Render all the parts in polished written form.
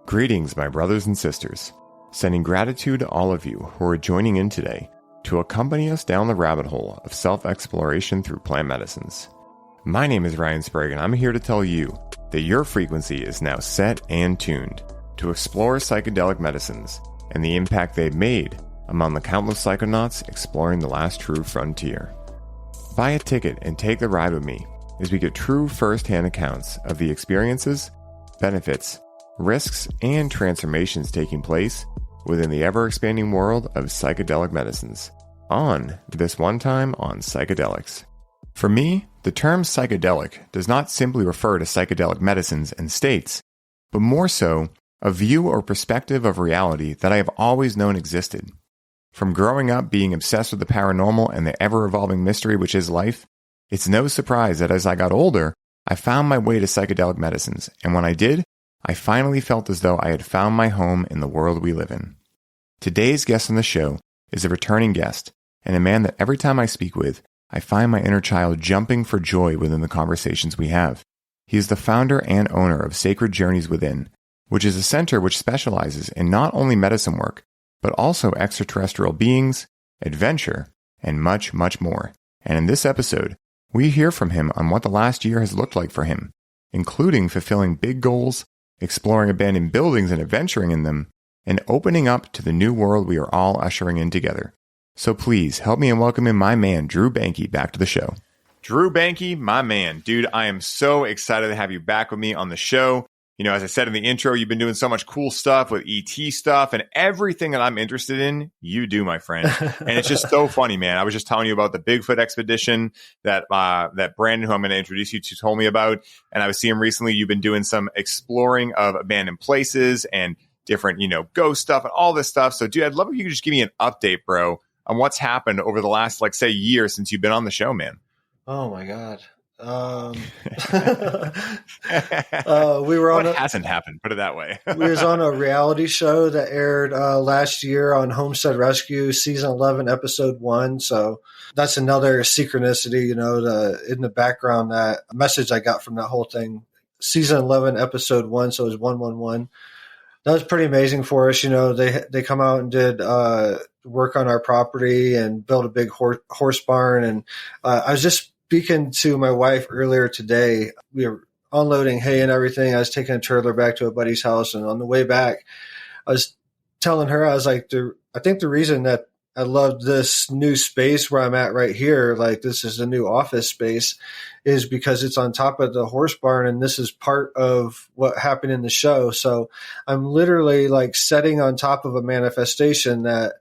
Greetings, my brothers and sisters. Sending gratitude to all of you who are joining in today to accompany us down the rabbit hole of self-exploration through plant medicines. My name is Ryan Sprague, and I'm here to tell you that your frequency is now set and tuned to explore psychedelic medicines and the impact they've made among the countless psychonauts exploring the last true frontier. Buy a ticket and take the ride with me as we get true first-hand accounts of the experiences, benefits, risks, and transformations taking place within the ever-expanding world of psychedelic medicines on This One Time on Psychedelics. For me, the term psychedelic does not simply refer to psychedelic medicines and states, but more so a view or perspective of reality that I have always known existed. From growing up being obsessed with the paranormal and the ever-evolving mystery which is life, it's no surprise that as I got older, I found my way to psychedelic medicines, and when I did, I finally felt as though I had found my home in the world we live in. Today's guest on the show is a returning guest, and a man that every time I speak with, I find my inner child jumping for joy within the conversations we have. He is the founder and owner of Sacred Journeys Within, which is a center which specializes in not only medicine work, but also extraterrestrial beings, adventure, and much, much more. And in this episode, we hear from him on what the last year has looked like for him, including fulfilling big goals, exploring abandoned buildings and adventuring in them, and opening up to the new world we are all ushering in together. So please help me in welcoming my man, Drew Bankey, back to the show. Drew Bankey, my man. Dude, I am so excited to have you back with me on the show. You know, as I said in the intro, you've been doing so much cool stuff with ET stuff and everything that I'm interested in, you do, my friend. And it's just so funny, man. I was just telling you about the Bigfoot expedition that Brandon, who I'm going to introduce you to, told me about. And I was seeing recently you've been doing some exploring of abandoned places and different, ghost stuff and all this stuff. So, dude, I'd love if you could just give me an update, bro, on what's happened over the last, say, year since you've been on the show, man. Oh, my God. We were on what hasn't happened, put it that way. We was on a reality show that aired last year on Homestead Rescue, season 11, episode 1. So that's another synchronicity, in the background, that message I got from that whole thing. Season 11, episode 1, so it was 111. That was pretty amazing for us. They come out and did work on our property and built a big horse barn. And I was just speaking to my wife earlier today. We were unloading hay and everything. I was taking a trailer back to a buddy's house, and on the way back, I was telling her, I was like, I think the reason that I love this new space where I'm at right here, like this is a new office space, is because it's on top of the horse barn, and this is part of what happened in the show. So I'm literally like sitting on top of a manifestation that,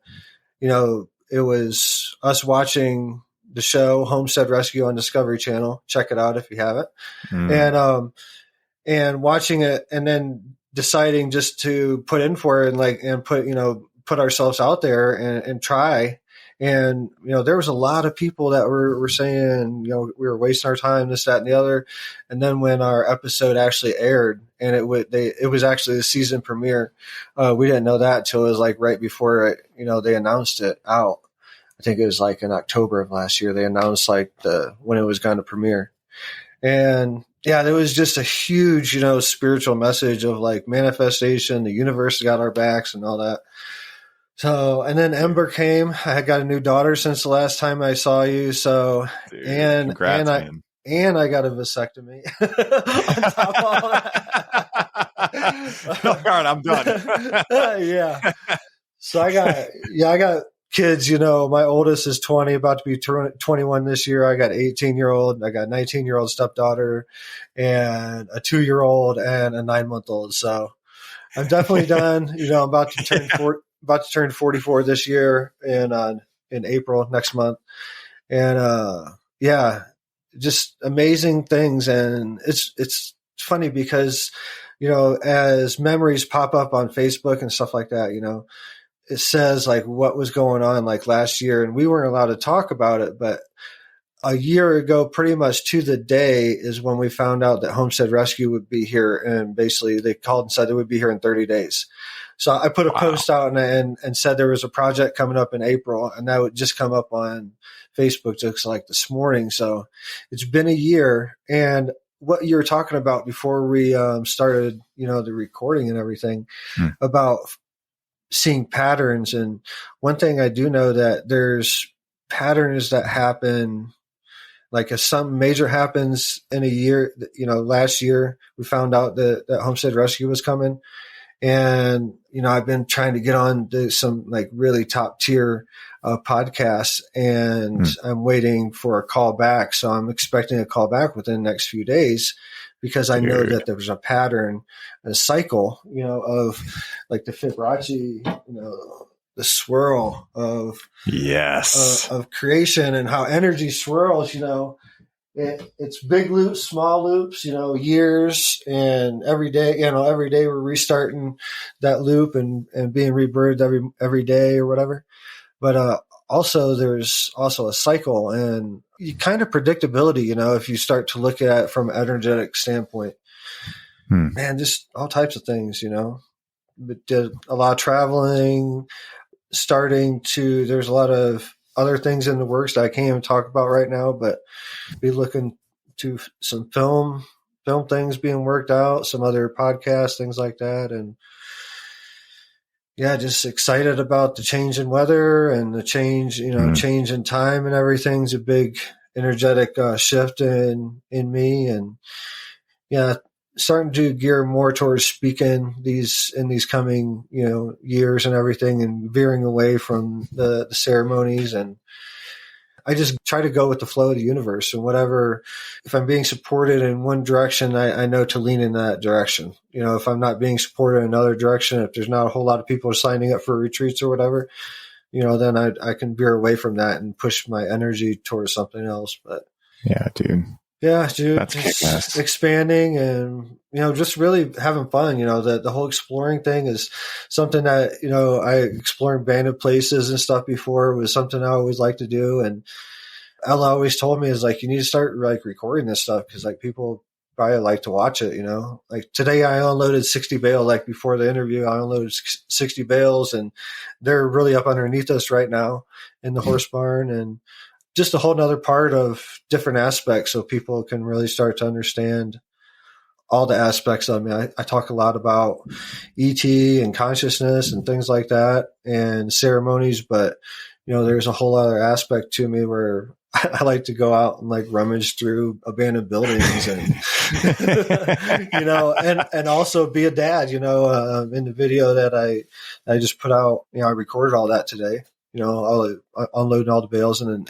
it was us watching the show Homestead Rescue on Discovery Channel. Check it out if you haven't. And watching it and then deciding just to put in for it and put ourselves out there and try. And, there was a lot of people that were saying, we were wasting our time, this, that, and the other. And then when our episode actually aired, and it was actually the season premiere, we didn't know that till it was like right before they announced it out. I think it was like in October of last year, they announced when it was going to premiere. And yeah, there was just a huge, spiritual message of like manifestation, the universe got our backs and all that. So, and then Ember came. I had got a new daughter since the last time I saw you. So, dude, and congrats, man. And I got a vasectomy. On top of all that. All right, I'm done. Yeah. So I got kids, my oldest is 20, about to be 21 this year. I got 18-year-old, I got 19-year-old stepdaughter, and a 2-year-old and a 9-month-old. So I'm definitely done. I'm about to turn 44 this year in April next month. And just amazing things. And it's funny because, as memories pop up on Facebook and stuff like that, it says like what was going on like last year, and we weren't allowed to talk about it, but a year ago, pretty much to the day, is when we found out that Homestead Rescue would be here, and basically they called and said they would be here in 30 days. So I put a post out and said there was a project coming up in April, and that would just come up on Facebook just like this morning. So it's been a year, and what you were talking about before we started, the recording and everything about seeing patterns. And one thing I do know that there's patterns that happen, like if something major happens in a year, last year we found out that Homestead Rescue was coming. And, I've been trying to get on to some like really top tier podcasts, and I'm waiting for a call back. So I'm expecting a call back within the next few days, because I know that there's a pattern, a cycle, of like the Fibonacci, the swirl of of creation, and how energy swirls. It's big loops, small loops, years, and every day we're restarting that loop and being rebirthed every day or whatever. But also there's also a cycle and kind of predictability, if you start to look at it from an energetic standpoint. Man, just all types of things, But did a lot of traveling, there's a lot of other things in the works that I can't even talk about right now, but be looking to some film things being worked out, some other podcasts, things like that. And yeah, just excited about the change in weather and the change in time, and everything's a big energetic shift in me. And yeah, starting to gear more towards speaking in these coming, years and everything, and veering away from the ceremonies. And I just try to go with the flow of the universe, and whatever, if I'm being supported in one direction, I know to lean in that direction. If I'm not being supported in another direction, if there's not a whole lot of people signing up for retreats or whatever, then I can veer away from that and push my energy towards something else. But yeah, dude. Yeah, dude, that's just expanding and, just really having fun. The whole exploring thing is something that, I explored abandoned places and stuff before. It was something I always liked to do. And Ella always told me, is like, you need to start like recording this stuff, because like people probably like to watch it, like today I unloaded 60 bales, like before the interview, I unloaded 60 bales, and they're really up underneath us right now in the horse barn. And just a whole nother part of different aspects, so people can really start to understand all the aspects of me. I talk a lot about ET and consciousness and things like that, and ceremonies, but there's a whole other aspect to me where I like to go out and like rummage through abandoned buildings and, and also be a dad, in the video that I just put out, I recorded all that today. Unloading all the bales and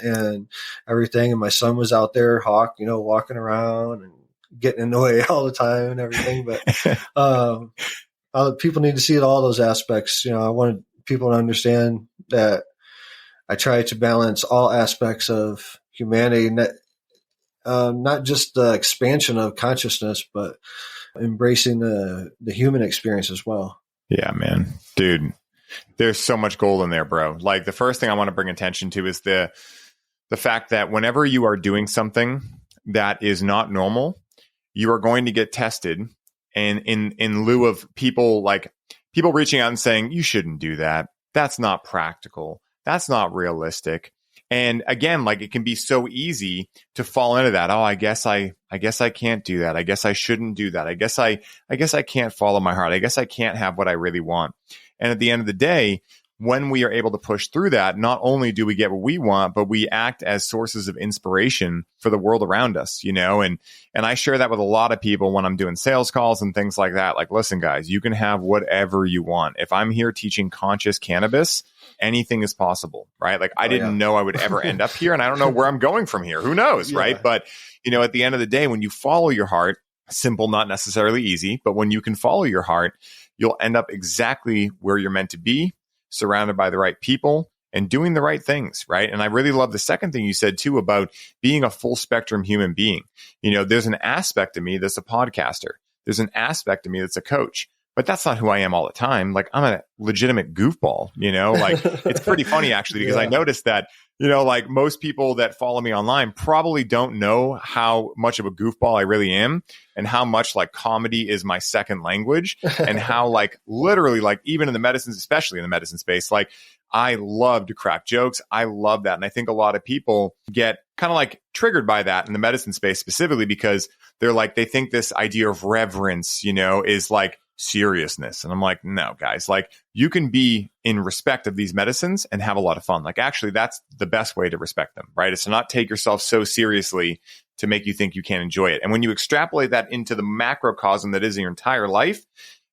everything. And my son was out there, Hawk, walking around and getting in the way all the time and everything. But people need to see all those aspects. I wanted people to understand that I try to balance all aspects of humanity, not just the expansion of consciousness, but embracing the human experience as well. Yeah, man, dude. There's so much gold in there, bro. Like the first thing I want to bring attention to is the fact that whenever you are doing something that is not normal, you are going to get tested. And in lieu of people reaching out and saying, you shouldn't do that. That's not practical. That's not realistic. And again, like it can be so easy to fall into that. Oh, I guess I can't do that. I guess I shouldn't do that. I guess I can't follow my heart. I guess I can't have what I really want. And at the end of the day, when we are able to push through that, not only do we get what we want, but we act as sources of inspiration for the world around us, and I share that with a lot of people when I'm doing sales calls and things like that. Like, listen, guys, you can have whatever you want. If I'm here teaching conscious cannabis, anything is possible, right? Like I didn't know I would ever end up here, and I don't know where I'm going from here. Who knows, right? But, at the end of the day, when you follow your heart, simple, not necessarily easy, but when you can follow your heart, you'll end up exactly where you're meant to be, surrounded by the right people and doing the right things, right? And I really love the second thing you said too about being a full spectrum human being. There's an aspect of me that's a podcaster. There's an aspect of me that's a coach, but that's not who I am all the time. Like I'm a legitimate goofball, like it's pretty funny actually, because I noticed that, like most people that follow me online probably don't know how much of a goofball I really am, and how much like comedy is my second language, and how like literally like even in the medicines, especially in the medicine space, like I love to crack jokes. I love that. And I think a lot of people get kind of like triggered by that in the medicine space specifically, because they think this idea of reverence, is like seriousness. And I'm like, no, guys, like you can be in respect of these medicines and have a lot of fun. Like, actually, that's the best way to respect them, right? Is to not take yourself so seriously to make you think you can't enjoy it. And when you extrapolate that into the macrocosm that is your entire life,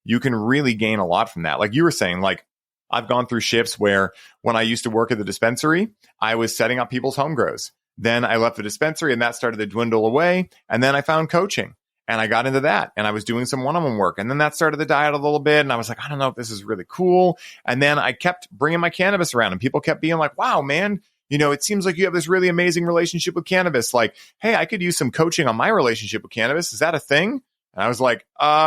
you can really gain a lot from that. Like you were saying, like I've gone through shifts where when I used to work at the dispensary, I was setting up people's home grows. Then I left the dispensary and that started to dwindle away. And then I found coaching. And I got into that and I was doing some one-on-one work. And then that started to die out a little bit. And I was like, I don't know if this is really cool. And then I kept bringing my cannabis around and people kept being like, wow, man, it seems like you have this really amazing relationship with cannabis. Like, hey, I could use some coaching on my relationship with cannabis. Is that a thing? And I was like,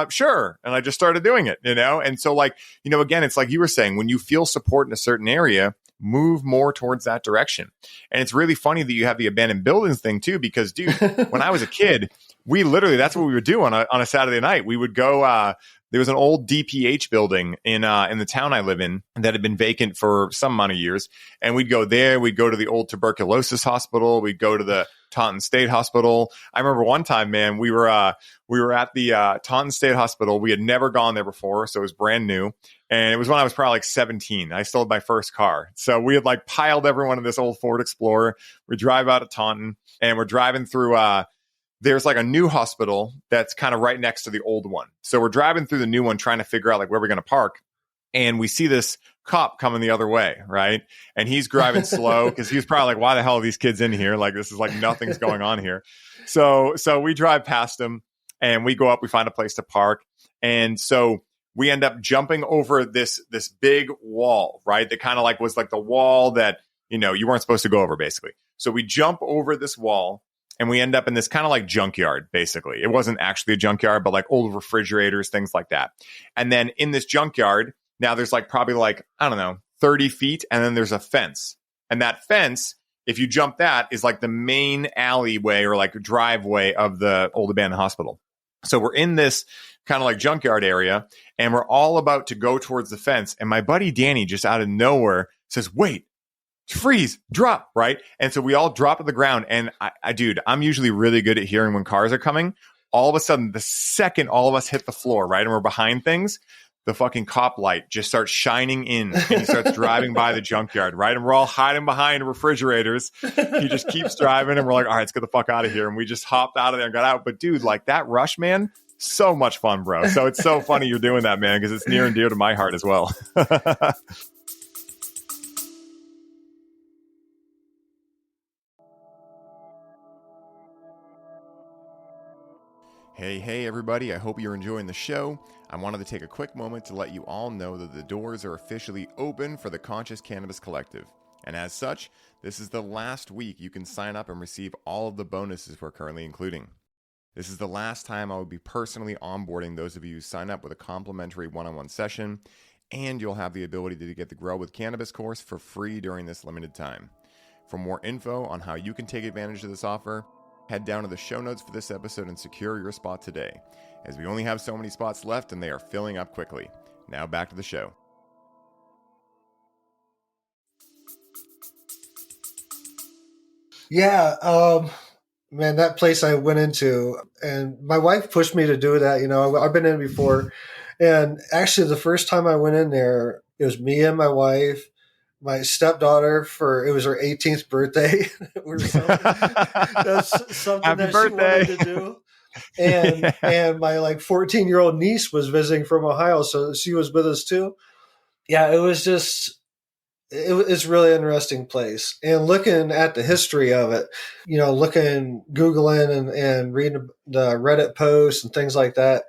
sure. And I just started doing it, And so like, again, it's like you were saying, when you feel support in a certain area, move more towards that direction. And it's really funny that you have the abandoned buildings thing too, because dude, when I was a kid, we literally, that's what we would do on a Saturday night. We would go, there was an old DPH building in the town I live in that had been vacant for some amount of years. And we'd go there. We'd go to the old tuberculosis hospital. We'd go to the Taunton State Hospital. I remember one time, man, we were at the Taunton State Hospital. We had never gone there before, so it was brand new. And it was when I was probably like 17. I still had my first car. So we had like piled everyone in this old Ford Explorer. We drive out of Taunton and we're driving through there's like a new hospital that's kind of right next to the old one. So we're driving through the new one trying to figure out like where we're going to park. And we see this cop coming the other way, right? And he's driving slow because he's probably like, why the hell are these kids in here? Like, this is like nothing's going on here. So we drive past him and we go up, we find a place to park. And so we end up jumping over this big wall, right? That kind of like was like the wall that, you weren't supposed to go over basically. So we jump over this wall. And we end up in this kind of like junkyard, basically. It wasn't actually a junkyard, but like old refrigerators, things like that. And then in this junkyard, now there's like probably like, I don't know, 30 feet. And then there's a fence. And that fence, if you jump that, is like the main alleyway or like driveway of the old abandoned hospital. So we're in this kind of like junkyard area and we're all about to go towards the fence. And my buddy Danny just out of nowhere says, wait. Freeze, drop, right? And so we all drop to the ground. And dude, I'm usually really good at hearing when cars are coming. All of a sudden, the second all of us hit the floor, right? And we're behind things, the fucking cop light just starts shining in and he starts driving by the junkyard, right? And we're all hiding behind refrigerators. He just keeps driving and we're like, all right, let's get the fuck out of here. And we just hopped out of there and got out. But dude, like that rush, man, so much fun, bro. So it's so funny you're doing that, man, because it's near and dear to my heart as well. Hey, everybody. I hope you're enjoying the show. I wanted to take a quick moment to let you all know that the doors are officially open for the Conscious Cannabis Collective. And as such, this is the last week you can sign up and receive all of the bonuses we're currently including. This is the last time I will be personally onboarding those of you who sign up with a complimentary one-on-one session, and you'll have the ability to get the Grow with Cannabis course for free during this limited time. For more info on how you can take advantage of this offer, head down to the show notes for this episode and secure your spot today, as we only have so many spots left and they are filling up quickly. Now back to the show. Yeah, man, that place I went into, and my wife pushed me to do that. I've been in before, and actually the first time I went in there, it was me and my wife, my stepdaughter it was her 18th birthday or something. That's something Happy that birthday. she wanted to do. And my like 14-year-old niece was visiting from Ohio, so she was with us too. Yeah, it was just it's a really interesting place. And looking at the history of it, Googling and reading the Reddit posts and things like that,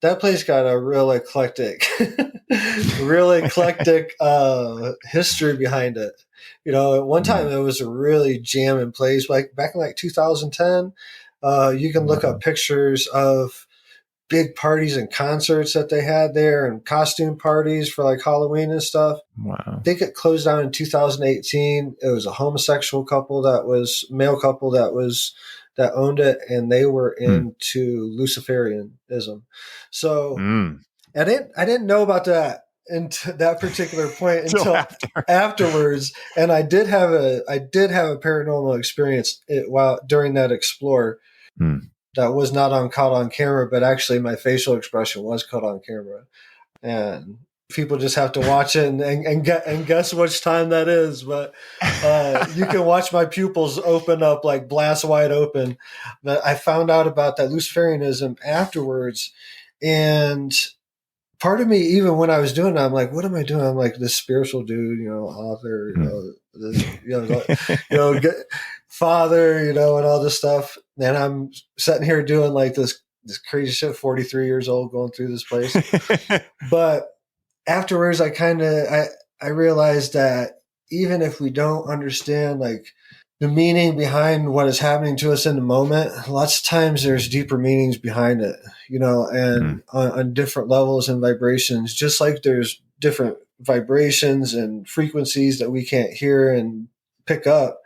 that place got a real eclectic history behind it. At one time it was a really jamming place. Like back in like 2010, you can look up pictures of big parties and concerts that they had there and costume parties for like Halloween and stuff. Wow. I think it closed down in 2018. It was a homosexual male couple that owned it, and they were into Luciferianism. So I didn't know about that until that particular point until afterwards. And I did have a paranormal experience during that explore. that was not caught on camera, but actually my facial expression was caught on camera. And people just have to watch it and guess which time that is. But you can watch my pupils open up, like blast wide open. But I found out about that Luciferianism afterwards. And part of me, even when I was doing it, I'm like, what am I doing? I'm like this spiritual dude, author, father, and all this stuff. And I'm sitting here doing like this crazy shit, 43 years old, going through this place. But afterwards, I realized that even if we don't understand like the meaning behind what is happening to us in the moment, lots of times there's deeper meanings behind it, and on different levels and vibrations, just like there's different vibrations and frequencies that we can't hear and pick up.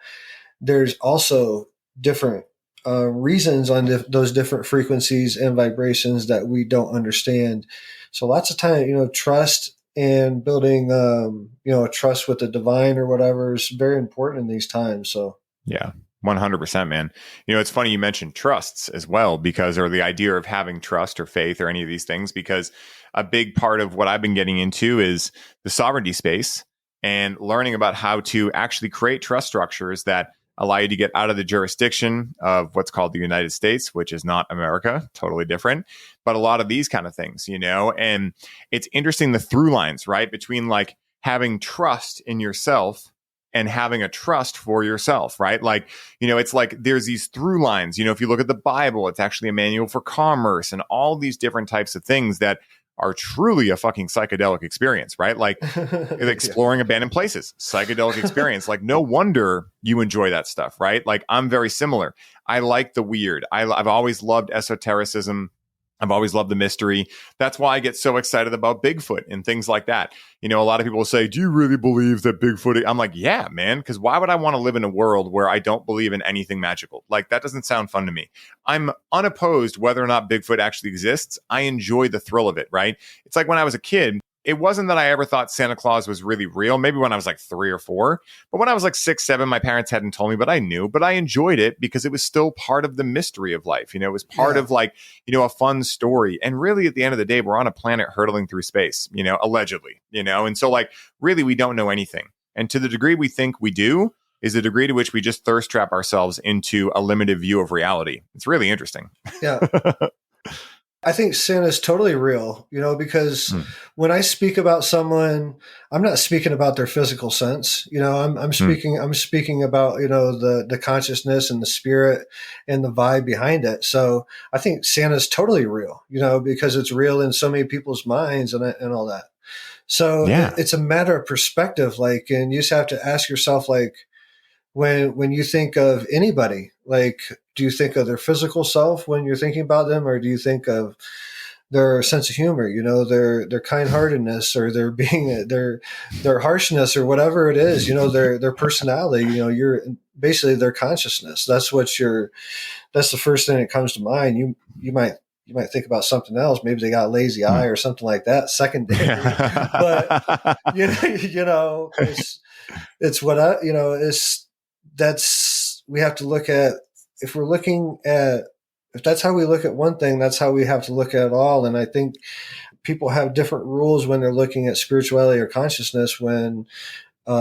There's also different reasons on those different frequencies and vibrations that we don't understand. So lots of time, trust and building, a trust with the divine or whatever is very important in these times. So yeah, 100%, man. It's funny you mentioned trusts as well, or the idea of having trust or faith or any of these things, because a big part of what I've been getting into is the sovereignty space and learning about how to actually create trust structures that allow you to get out of the jurisdiction of what's called the United States, which is not America, totally different, but a lot of these kind of things, and it's interesting, the through lines, right, between like having trust in yourself and having a trust for yourself, right? Like, it's like there's these through lines, if you look at the Bible, it's actually a manual for commerce and all these different types of things that are truly a fucking psychedelic experience, right? Like exploring abandoned places, psychedelic experience. Like, no wonder you enjoy that stuff, right? Like, I'm very similar. I like the weird. I've always loved esotericism. I've always loved the mystery. That's why I get so excited about Bigfoot and things like that. A lot of people will say, do you really believe that Bigfoot? I'm like, yeah, man, because why would I want to live in a world where I don't believe in anything magical? Like, that doesn't sound fun to me. I'm unopposed whether or not Bigfoot actually exists. I enjoy the thrill of it, right? It's like when I was a kid, it wasn't that I ever thought Santa Claus was really real. Maybe when I was like 3 or 4, but when I was like 6, 7, my parents hadn't told me, but I knew, but I enjoyed it because it was still part of the mystery of life. It was part of like, a fun story. And really at the end of the day, we're on a planet hurtling through space, allegedly, and so like, really, we don't know anything. And to the degree we think we do is the degree to which we just thirst trap ourselves into a limited view of reality. It's really interesting. Yeah. I think sin is totally real, because when I speak about someone, I'm not speaking about their physical sense. I'm speaking about, the consciousness and the spirit and the vibe behind it. So I think sin is totally real, because it's real in so many people's minds and all that. So it's a matter of perspective, like, and you just have to ask yourself, like, when you think of anybody, like, do you think of their physical self when you're thinking about them, or do you think of their sense of humor, their kind-heartedness, or their harshness, or whatever it is, their personality, you're basically their consciousness. That's the first thing that comes to mind. You might think about something else. Maybe they got a lazy eye or something like that, secondary. But it's what we have to look at. If that's how we look at one thing, that's how we have to look at it all. And I think people have different rules when they're looking at spirituality or consciousness when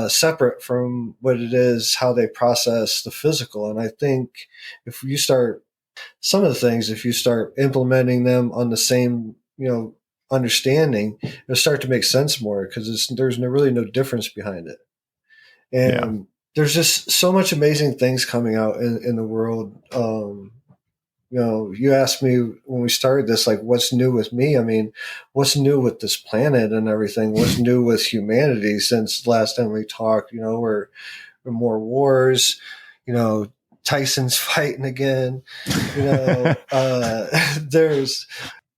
separate from what it is, how they process the physical. And I think if you start implementing them on the same, understanding, it'll start to make sense more, because there's really no difference behind it. And there's just so much amazing things coming out in the world. You asked me when we started this, like, what's new with me? I mean, what's new with this planet and everything? What's new with humanity since the last time we talked? We're more wars, Tyson's fighting again, there's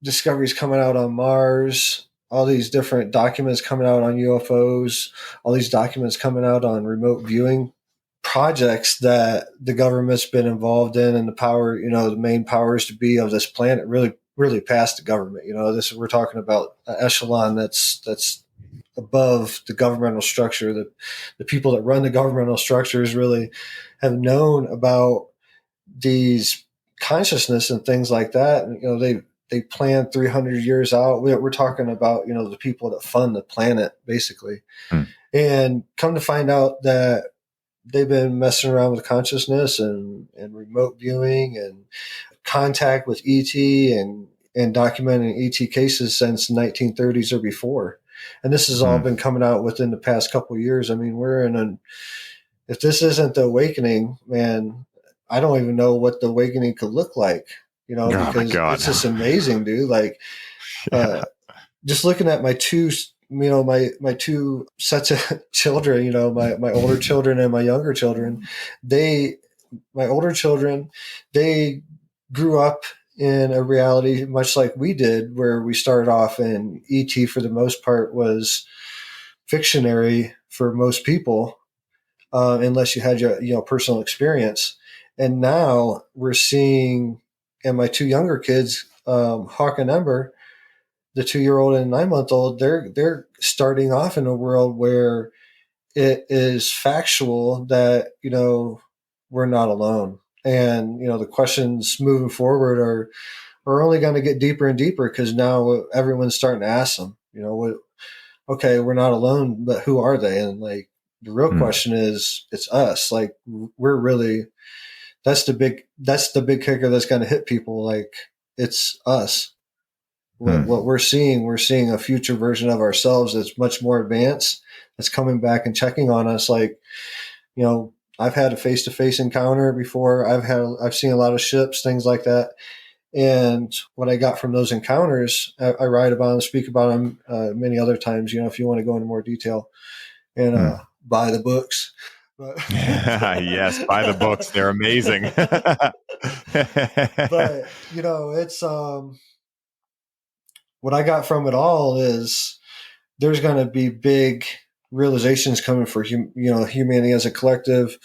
discoveries coming out on Mars, all these different documents coming out on UFOs, all these documents coming out on remote viewing projects that the government's been involved in, and the main powers to be of this planet really past the government. We're talking about an echelon that's above the governmental structure. The people that run the governmental structures really have known about these consciousness and things like that. And, they plan 300 years out. We're talking about, the people that fund the planet, basically. Hmm. And come to find out that they've been messing around with consciousness and remote viewing and contact with ET and documenting ET cases since the 1930s or before. And this has all been coming out within the past couple of years. I mean, if this isn't the awakening, man, I don't even know what the awakening could look like, because it's just amazing, dude. Like, just looking at my two, my two sets of children, my older children and my younger children, my older children, they grew up in a reality much like we did, where we started off in ET for the most part was fictionary for most people, unless you had your personal experience. And now we're seeing, and my two younger kids, Hawk and Ember, the 2-year-old and 9-month-old, they're starting off in a world where it is factual that, we're not alone. And, the questions moving forward are only going to get deeper and deeper, because now everyone's starting to ask them, okay, we're not alone, but who are they? And like, the real question is, it's us. Like, we're really, that's the big kicker that's going to hit people. Like, it's us. What we're seeing a future version of ourselves that's much more advanced, that's coming back and checking on us. Like, I've had a face-to-face encounter before. I've seen a lot of ships, things like that. And what I got from those encounters, I write about and speak about them many other times, if you want to go into more detail, and buy the books. But yes, buy the books. They're amazing. But, it's what I got from it all is there's going to be big realizations coming for humanity as a collective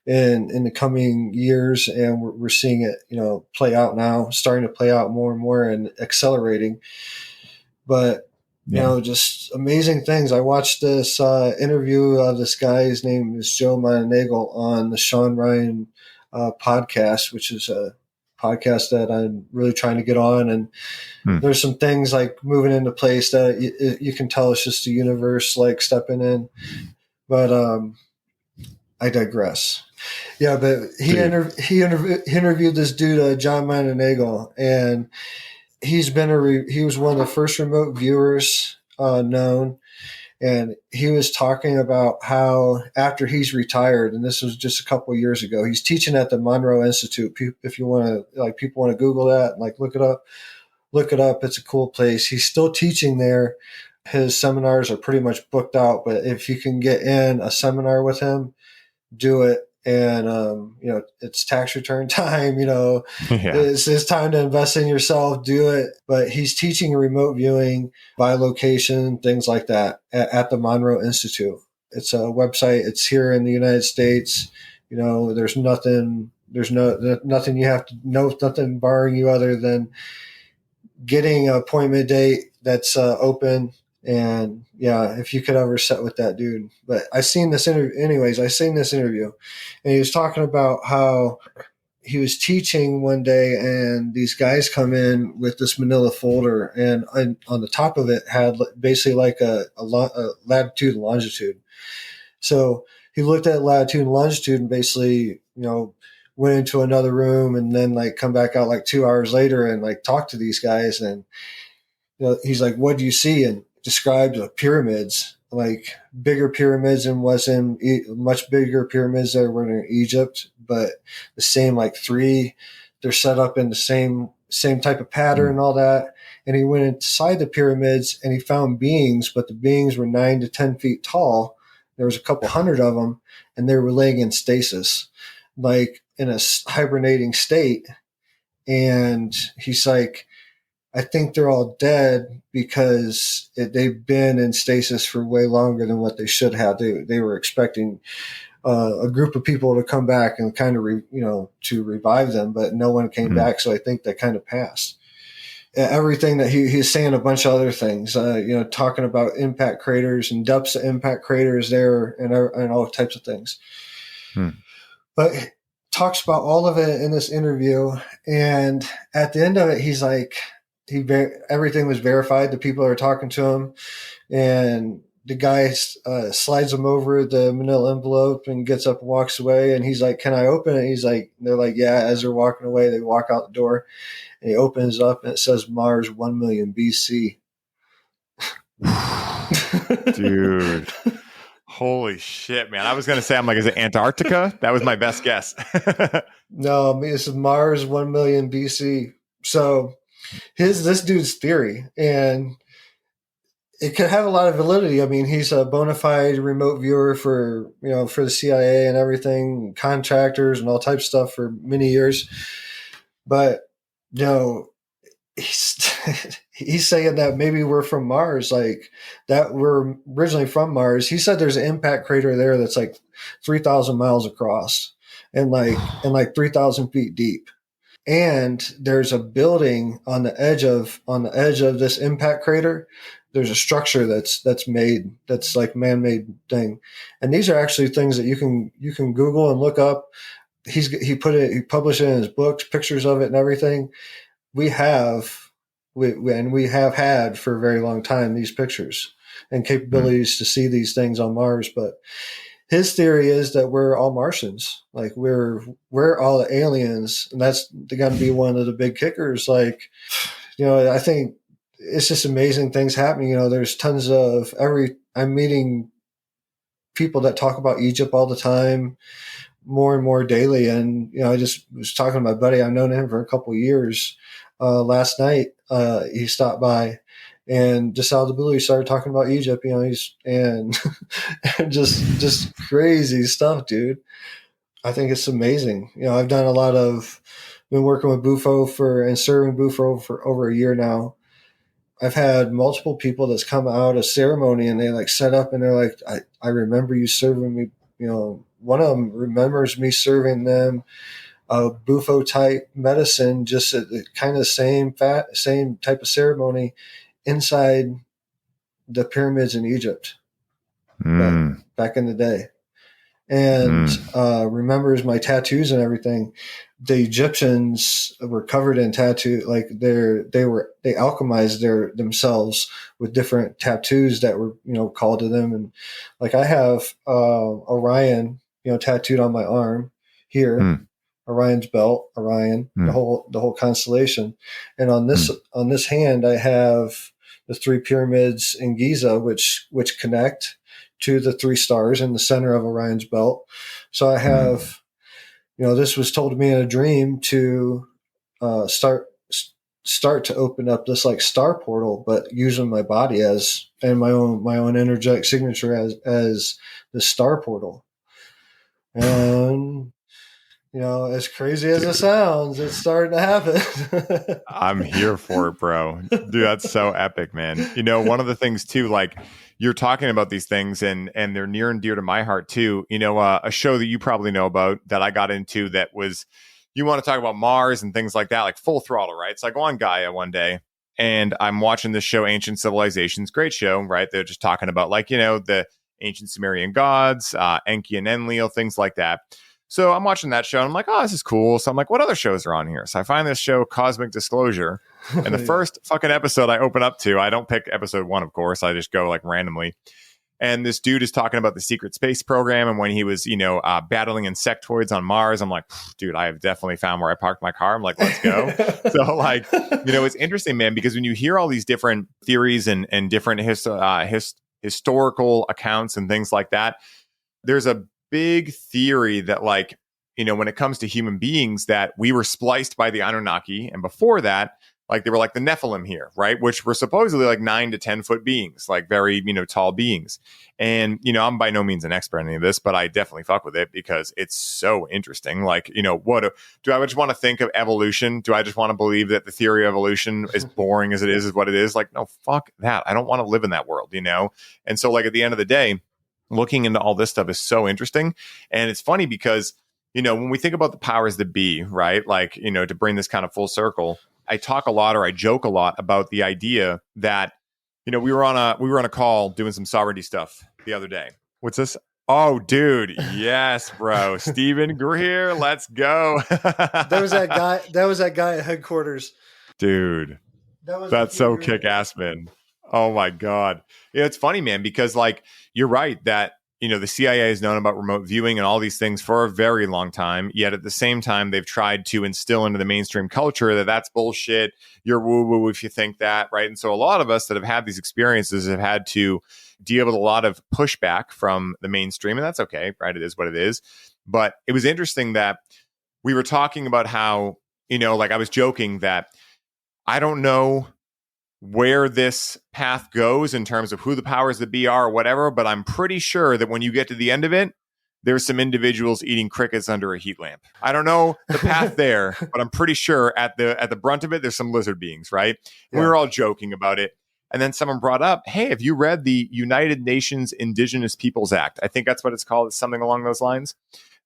in the coming years, and we're seeing it play out now, starting to play out more and more and accelerating. But just amazing things. I watched this interview of this guy. His name is Joe Monagle on the Sean Ryan podcast, which is a podcast that I'm really trying to get on. And there's some things like moving into place that you can tell it's just the universe like stepping in. But I digress. Yeah, but he interviewed this dude, John Monagle, and he was one of the first remote viewers known. And he was talking about how after he's retired, and this was just a couple of years ago, he's teaching at the Monroe Institute. If you want to, like, people want to Google that, like, look it up. It's a cool place. He's still teaching there. His seminars are pretty much booked out, but if you can get in a seminar with him, do it. And, it's tax return time, it's time to invest in yourself, do it. But he's teaching remote viewing by location, things like that at the Monroe Institute. It's a website. It's here in the United States. There's nothing you have to know, nothing barring you other than getting an appointment date that's open. And if you could ever sit with that dude. But I seen this interview and he was talking about how he was teaching one day, and these guys come in with this manila folder, and on the top of it had basically like a latitude and longitude. So he looked at latitude and longitude and basically, went into another room and then like come back out like 2 hours later and like talk to these guys. And he's like, what do you see? And described pyramids, like bigger pyramids, and much bigger pyramids that were in Egypt, but the same, like they're set up in the same type of pattern and all that. And he went inside the pyramids and he found beings, but the beings were 9 to 10 feet tall. There was a couple hundred of them, and they were laying in stasis, like in a hibernating state. And he's like, I think they're all dead because they've been in stasis for way longer than what they should have. They were expecting a group of people to come back and kind of, to revive them, but no one came back. So I think they kind of passed. Everything that he's saying, a bunch of other things, talking about impact craters and depths of impact craters there, and all types of things. But talks about all of it in this interview. And at the end of it, he's like, everything was verified. The people are talking to him, and the guy slides him over the manila envelope and gets up and walks away. And he's like, "Can I open it?" He's like, they're like, "Yeah." As they're walking away, they walk out the door, and he opens up, and it says Mars 1 million BC. Dude. Holy shit, man. I was going to say, I'm like, is it Antarctica? That was my best guess. No, I mean, it's Mars 1 million BC. So this dude's theory, and it could have a lot of validity. I mean, he's a bona fide remote viewer for the CIA and everything, contractors and all types of stuff for many years. But he's saying that maybe we're from Mars, like that we're originally from Mars. He said there's an impact crater there that's like 3,000 miles across and like 3,000 feet deep. And there's a building on the edge of this impact crater. There's a structure that's made, that's like man-made thing. And these are actually things that you can Google and look up. He published it in his books, pictures of it and everything. We have had for a very long time these pictures and capabilities to see these things on Mars. But his theory is that we're all Martians, like we're all the aliens, and that's going to be one of the big kickers. Like, I think it's just amazing things happening. There's tons of I'm meeting people that talk about Egypt all the time, more and more daily. And, I just was talking to my buddy. I've known him for a couple of years. Last night, he stopped by and just out of the blue, he started talking about Egypt, and just crazy stuff, dude. I think it's amazing. I've done been working with Bufo and serving Bufo for over a year now. I've had multiple people that's come out of ceremony and they like set up and they're like, I remember you serving me. One of them remembers me serving them Bufo type medicine, just kind of same type of ceremony inside the pyramids in Egypt back in the day. And remembers my tattoos and everything. The Egyptians were covered in tattoo, like they alchemized themselves with different tattoos that were called to them. And like I have Orion tattooed on my arm here. Orion's belt, the whole constellation. And on this hand, I have the 3 pyramids in Giza, which connect to the 3 stars in the center of Orion's belt. So I have, this was told to me in a dream to start to open up this like star portal, but using my body and my own energetic signature as the star portal. And as crazy as it sounds, it's starting to happen. I'm here for it, bro. Dude, that's so epic, man. One of the things too, like you're talking about these things and they're near and dear to my heart too. A show that you probably know about that I got into that was, you want to talk about Mars and things like that, like Full Throttle, right? So I go on Gaia one day and I'm watching this show, Ancient Civilizations, great show, right? They're just talking about like, the ancient Sumerian gods, Enki and Enlil, things like that. So I'm watching that show and I'm like, oh, this is cool. So I'm like, what other shows are on here? So I find this show, Cosmic Disclosure. And the first fucking episode I open up to, I don't pick episode 1, of course. I just go like randomly. And this dude is talking about the secret space program. And when he was, battling insectoids on Mars, I'm like, dude, I have definitely found where I parked my car. I'm like, let's go. So like, it's interesting, man, because when you hear all these different theories and different historical accounts and things like that, there's a big theory that like, when it comes to human beings, that we were spliced by the Anunnaki. And before that, like they were like the Nephilim here, right? Which were supposedly like 9 to 10 foot beings, like very, tall beings. And, I'm by no means an expert in any of this, but I definitely fuck with it because it's so interesting. Like, what do I just want to think of evolution? Do I just want to believe that the theory of evolution, as boring as it is what it is? Like, no, fuck that. I don't want to live in that world, And so like at the end of the day, looking into all this stuff is so interesting. And it's funny because, when we think about the powers that be, right? Like, to bring this kind of full circle, I talk a lot or I joke a lot about the idea that, we were on a call doing some sovereignty stuff the other day. What's this? Oh, dude. Yes, bro. Stephen Greer. Let's go. There was that guy. That was that guy at headquarters. Dude, That was the that's so humor. kick-ass, man. Oh my God. Yeah, it's funny, man, because like you're right that the CIA has known about remote viewing and all these things for a very long time. Yet at the same time, they've tried to instill into the mainstream culture that that's bullshit. You're woo-woo if you think that, right? And so a lot of us that have had these experiences have had to deal with a lot of pushback from the mainstream, and that's okay, right? It is what it is. But it was interesting that we were talking about how, like I was joking that I don't know where this path goes in terms of who the powers that be are or whatever, but I'm pretty sure that when you get to the end of it, there's some individuals eating crickets under a heat lamp. I don't know the path there, but I'm pretty sure at the brunt of it, there's some lizard beings, right? Yeah. We were all joking about it. And then someone brought up, hey, have you read the United Nations Indigenous Peoples Act? I think that's what it's called. It's something along those lines.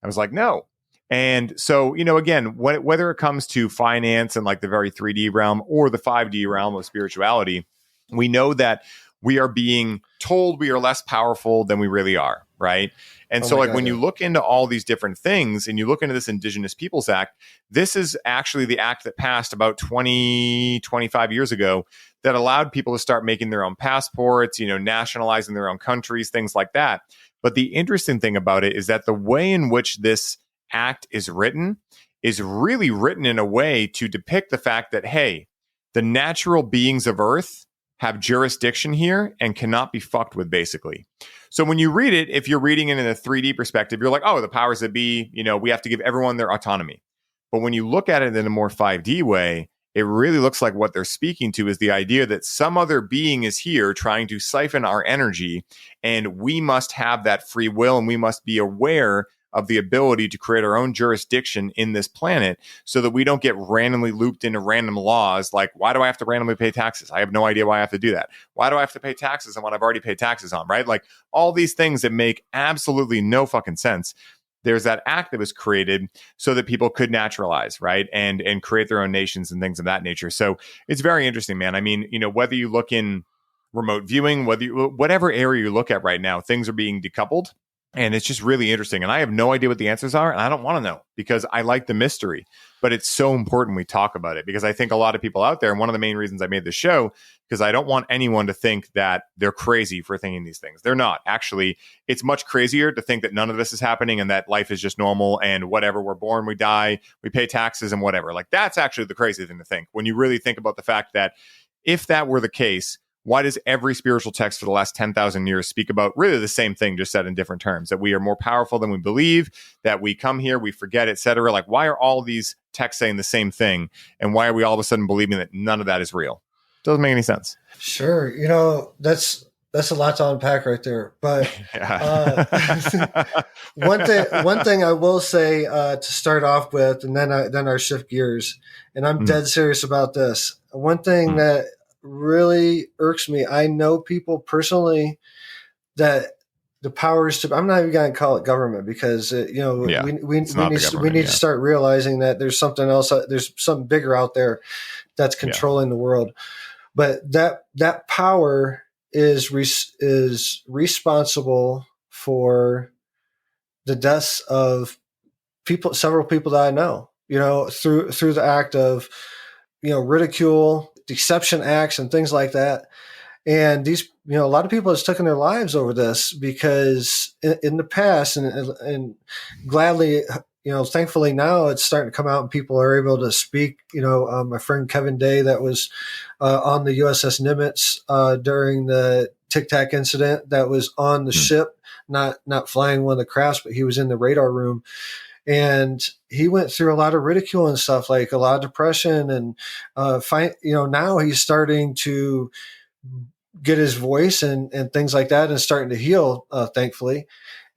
I was like, no. And so, again, whether it comes to finance and like the very 3D realm or the 5D realm of spirituality, we know that we are being told we are less powerful than we really are, right? And so when you look into all these different things and you look into this Indigenous Peoples Act, this is actually the act that passed about 20, 25 years ago that allowed people to start making their own passports, nationalizing their own countries, things like that. But the interesting thing about it is that the way in which this act is really written in a way to depict the fact that, hey, the natural beings of Earth have jurisdiction here and cannot be fucked with, basically. So when you read it, if you're reading it in a 3D perspective, you're like, oh, the powers that be, we have to give everyone their autonomy. But when you look at it in a more 5D way, it really looks like what they're speaking to is the idea that some other being is here trying to siphon our energy, and we must have that free will, and we must be aware of the ability to create our own jurisdiction in this planet so that we don't get randomly looped into random laws. Like, why do I have to randomly pay taxes? I have no idea why I have to do that. Why do I have to pay taxes on what I've already paid taxes on, right? Like all these things that make absolutely no fucking sense. There's that act that was created so that people could naturalize, right? And create their own nations and things of that nature. So it's very interesting, man. I mean, whether you look in remote viewing, whatever area you look at right now, things are being decoupled. And it's just really interesting. And I have no idea what the answers are. And I don't want to know because I like the mystery. But it's so important we talk about it because I think a lot of people out there, and one of the main reasons I made this show, because I don't want anyone to think that they're crazy for thinking these things. They're not. Actually, it's much crazier to think that none of this is happening and that life is just normal and whatever. We're born, we die, we pay taxes and whatever. Like that's actually the crazy thing to think when you really think about the fact that if that were the case, why does every spiritual text for the last 10,000 years speak about really the same thing, just said in different terms, that we are more powerful than we believe, that we come here, we forget, etc.? Like, why are all these texts saying the same thing? And why are we all of a sudden believing that none of that is real? Doesn't make any sense. Sure. That's a lot to unpack right there. But one thing I will say to start off with, and then I shift gears, and I'm dead serious about this. One thing that really irks me, I know people personally that the powers to, I'm not even going to call it government because we need to start realizing that there's something else, there's something bigger out there that's controlling the world. But that power is responsible for the deaths of several people that I know, through the act of, ridicule, deception acts and things like that. And these, a lot of people have taken their lives over this because in the past and gladly, thankfully now it's starting to come out and people are able to speak. My friend Kevin Day that was on the USS Nimitz during the Tic Tac incident that was on the ship, not flying one of the crafts, but he was in the radar room. And he went through a lot of ridicule and stuff, like a lot of depression and now he's starting to get his voice and things like that and starting to heal, thankfully.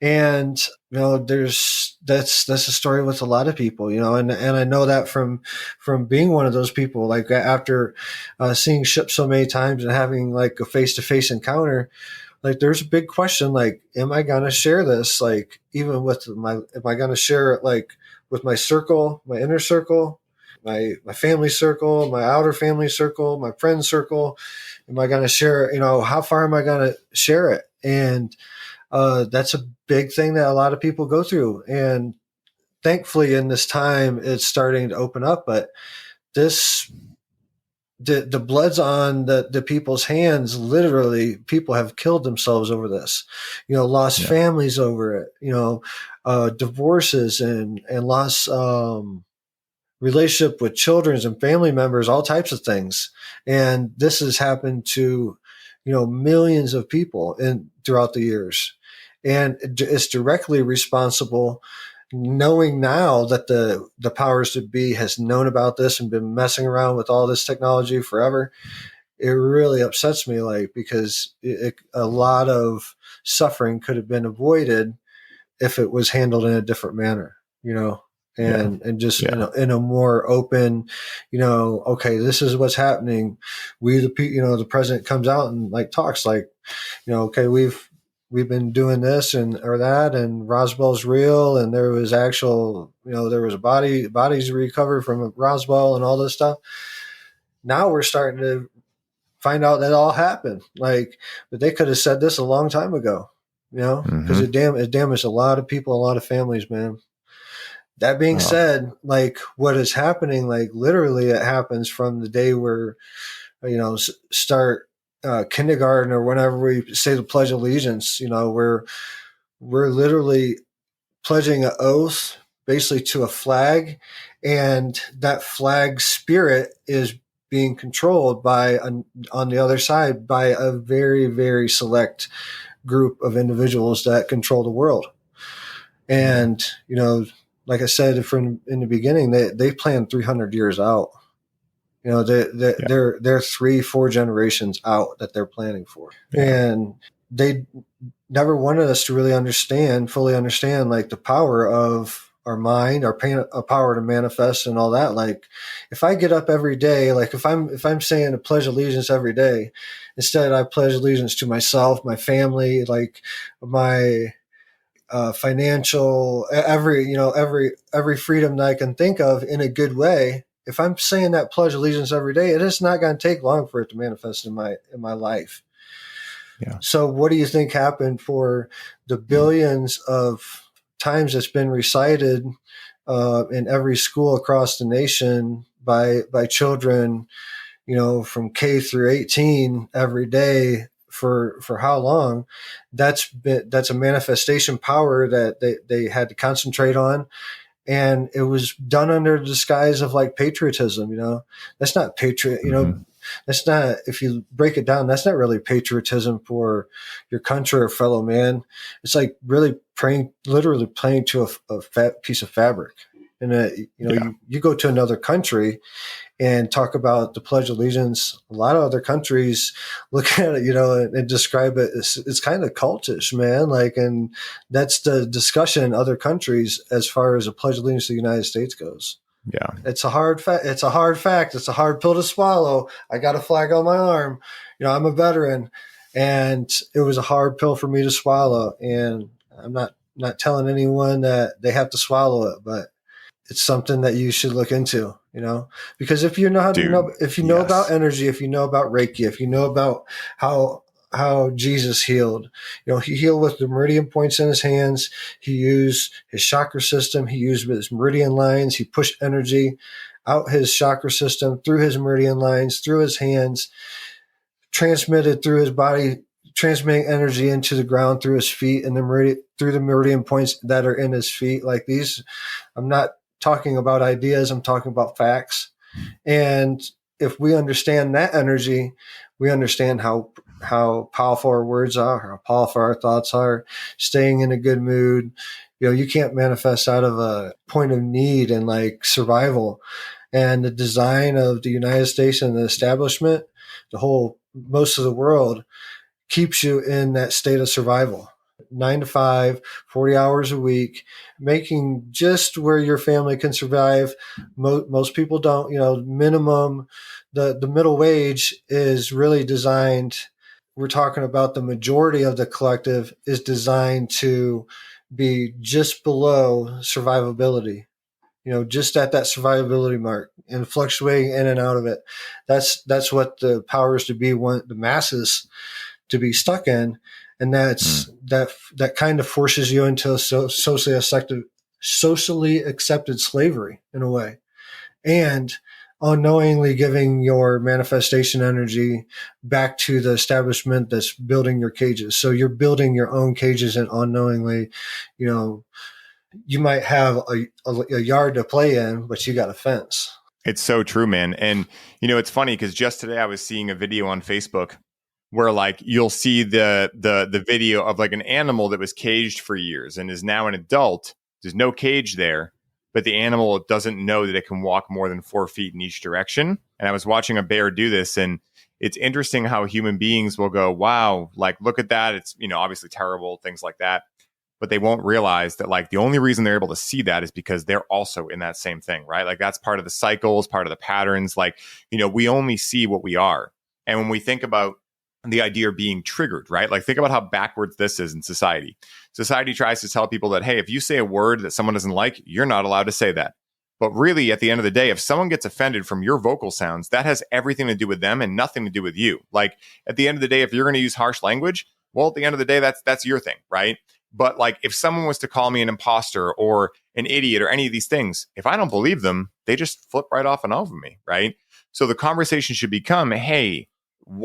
And, that's a story with a lot of people, and I know that from being one of those people, like after seeing ships so many times and having like a face-to-face encounter, like there's a big question, like, am I going to share this? Like, even with am I going to share it like with my circle, my inner circle, my family circle, my outer family circle, my friend circle? Am I going to share it? How far am I going to share it? And That's a big thing that a lot of people go through. And thankfully in this time, it's starting to open up, but this, the blood's on the people's hands. Literally, people have killed themselves over this, lost families over it, divorces and lost, relationship with children and family members, all types of things. And this has happened to, millions of people throughout the years. And it's directly responsible, knowing now that the powers that be has known about this and been messing around with all this technology forever. It really upsets me, because a lot of suffering could have been avoided if it was handled in a different manner, and just in a more open, okay, this is what's happening. The president comes out and talks okay, we've been doing this or that, and Roswell's real, and there was actual, there was bodies recovered from Roswell and all this stuff. Now we're starting to find out that all happened. But they could have said this a long time ago, because it damaged a lot of people, a lot of families, man. That being said, what is happening, literally it happens from the day we're, start kindergarten or whenever we say the Pledge of Allegiance. We're literally pledging an oath basically to a flag, and that flag spirit is being controlled on the other side by a very, very select group of individuals that control the world. And, like I said in the beginning, they plan 300 years out. They're 3-4 generations out that they're planning for. Yeah. And they never wanted us to really fully understand the power of our mind, our power to manifest and all that. If I get up every day, if I'm saying a pledge allegiance every day, instead I pledge allegiance to myself, my family, my financial, every freedom that I can think of in a good way. If I'm saying that pledge allegiance every day, it is not going to take long for it to manifest in my life. Yeah. So what do you think happened for the billions of times it's been recited in every school across the nation by children, from K through 18 every day for how long? That's a manifestation power that they had to concentrate on. And it was done under the disguise of patriotism, that's not that's not, if you break it down, that's not really patriotism for your country or fellow man. It's really literally playing to a fat piece of fabric. And, you go to another country and talk about the Pledge of Allegiance. A lot of other countries look at it, and describe it as it's kind of cultish, man. And that's the discussion in other countries as far as a Pledge of Allegiance to the United States goes. Yeah, it's a hard fact. It's a hard fact. It's a hard pill to swallow. I got a flag on my arm. I'm a veteran, and it was a hard pill for me to swallow. And I'm not telling anyone that they have to swallow it, but it's something that you should look into, because if you know how to know, if you know about energy, if you know about Reiki, if you know about how Jesus healed, he healed with the meridian points in his hands. He used his chakra system. He used his meridian lines. He pushed energy out his chakra system through his meridian lines, through his hands, transmitted through his body, transmitting energy into the ground through his feet and through the meridian points that are in his feet. These, I'm not talking about ideas. I'm talking about facts. And if we understand that energy, we understand how powerful our words are, how powerful our thoughts are, staying in a good mood. You can't manifest out of a point of need and survival. And the design of the United States and the establishment, most of the world keeps you in that state of survival. 9 to 5, 40 hours a week, making just where your family can survive. Most people don't, minimum, the middle wage is really designed. We're talking about the majority of the collective is designed to be just below survivability, just at that survivability mark and fluctuating in and out of it. That's what the powers to be want the masses to be stuck in. And that kind of forces you into socially accepted slavery in a way. And unknowingly giving your manifestation energy back to the establishment that's building your cages. So you're building your own cages, and unknowingly, you might have a yard to play in, but you got a fence. It's so true, man. And, it's funny because just today I was seeing a video on Facebook where like you'll see the video of like an animal that was caged for years and is now an adult. There's no cage there, but the animal doesn't know that it can walk more than 4 feet in each direction. And I was watching a bear do this, and it's interesting how human beings will go, wow, like, look at that. It's, obviously terrible, things like that. But they won't realize that like the only reason they're able to see that is because they're also in that same thing, right? Like that's part of the cycles, part of the patterns. Like, we only see what we are. And when we think about the idea of being triggered, right? Like think about how backwards this is in society. Society tries to tell people that, hey, if you say a word that someone doesn't like, you're not allowed to say that. But really, at the end of the day, if someone gets offended from your vocal sounds, that has everything to do with them and nothing to do with you. Like at the end of the day, if you're going to use harsh language, well, at the end of the day, that's your thing, right? But like if someone was to call me an imposter or an idiot or any of these things, if I don't believe them, they just flip right off and over me, right? So the conversation should become, hey,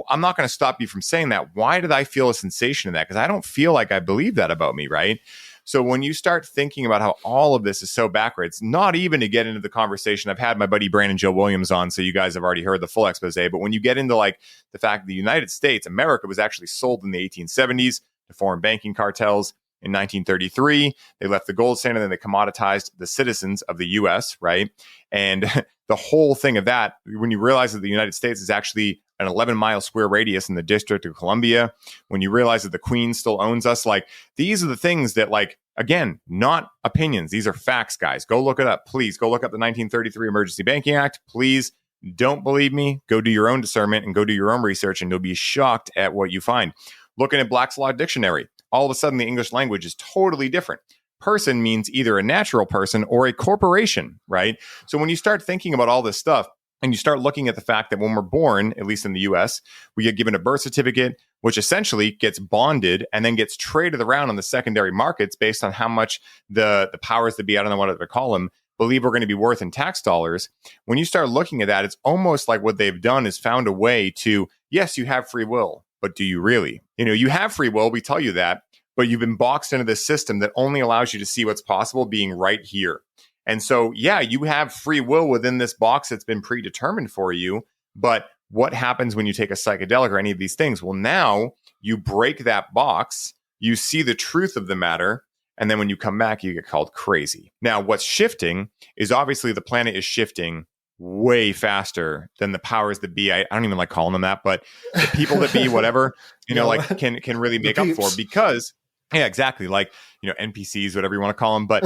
I'm not going to stop you from saying that. Why did I feel a sensation in that? Because I don't feel like I believe that about me, right? So when you start thinking about how all of this is so backwards, not even to get into the conversation, I've had my buddy Brandon Joe Williams on, so you guys have already heard the full expose, but when you get into like the fact that the United States, America was actually sold in the 1870s to foreign banking cartels. In 1933, they left the gold standard and then they commoditized the citizens of the U.S., right? And the whole thing of that, when you realize that the United States is actually an 11-mile square radius in the District of Columbia, when you realize that the Queen still owns us, like these are the things that like, again, not opinions. These are facts, guys. Go look it up. Please go look up the 1933 Emergency Banking Act. Please don't believe me. Go do your own discernment and go do your own research and you'll be shocked at what you find. Looking at Black's Law Dictionary, all of a sudden the English language is totally different. Person means either a natural person or a corporation, right? So when you start thinking about all this stuff and you start looking at the fact that when we're born, at least in the US, we get given a birth certificate, which essentially gets bonded and then gets traded around on the secondary markets based on how much the powers that be, I don't know what to call them, believe we're going to be worth in tax dollars. When you start looking at that, it's almost like what they've done is found a way to, yes, you have free will. But do you really? You have free will. We tell you that, but you've been boxed into this system that only allows you to see what's possible being right here. And so, yeah, you have free will within this box that's been predetermined for you. But what happens when you take a psychedelic or any of these things? Well, now you break that box, you see the truth of the matter, and then when you come back, you get called crazy. Now, what's shifting is obviously the planet is shifting way faster than the powers that be. I don't even like calling them that, but the people that be, whatever, like can really make up for, because yeah, exactly. Like, NPCs, whatever you want to call them. But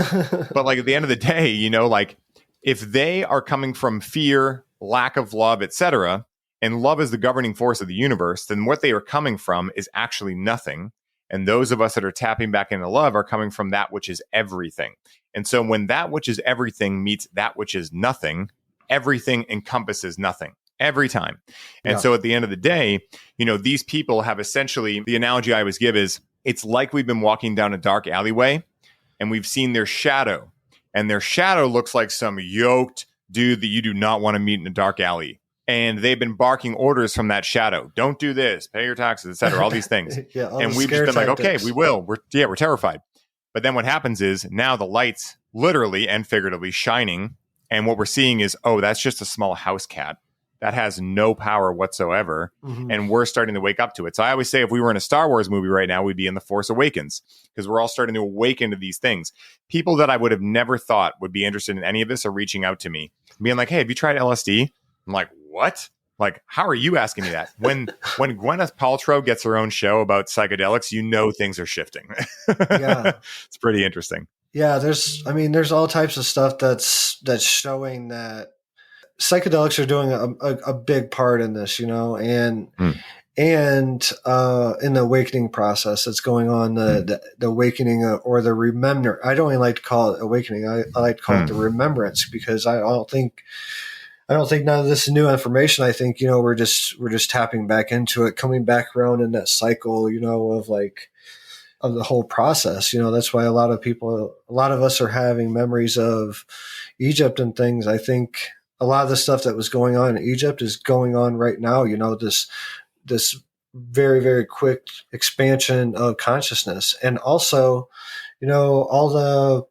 like at the end of the day, like if they are coming from fear, lack of love, etc., and love is the governing force of the universe, then what they are coming from is actually nothing. And those of us that are tapping back into love are coming from that which is everything. And so when that which is everything meets that which is nothing, everything encompasses nothing every time. And so at the end of the day, these people have essentially, the analogy I always give is, it's like we've been walking down a dark alleyway and we've seen their shadow, and their shadow looks like some yoked dude that you do not want to meet in a dark alley. And they've been barking orders from that shadow. Don't do this, pay your taxes, etc., all these things. And we've just been like, okay, we will. We're terrified. But then what happens is now the light's literally and figuratively shining. And what we're seeing is, oh, that's just a small house cat. That has no power whatsoever. Mm-hmm. And we're starting to wake up to it. So I always say if we were in a Star Wars movie right now, we'd be in The Force Awakens, because we're all starting to awaken to these things. People that I would have never thought would be interested in any of this are reaching out to me, being like, hey, have you tried LSD? I'm like, what? Like, how are you asking me that? When Gwyneth Paltrow gets her own show about psychedelics, things are shifting. Yeah. It's pretty interesting. Yeah, there's all types of stuff that's showing that psychedelics are doing a big part in this, and in the awakening process that's going on, the awakening or the remember. I don't even like to call it awakening. I like to call it the remembrance, because I don't think I don't think none of this is new information. I think, we're just tapping back into it, coming back around in that cycle, of like, of the whole process. That's why a lot of us are having memories of Egypt and things. I think a lot of the stuff that was going on in Egypt is going on right now, this very, very quick expansion of consciousness. And also, all the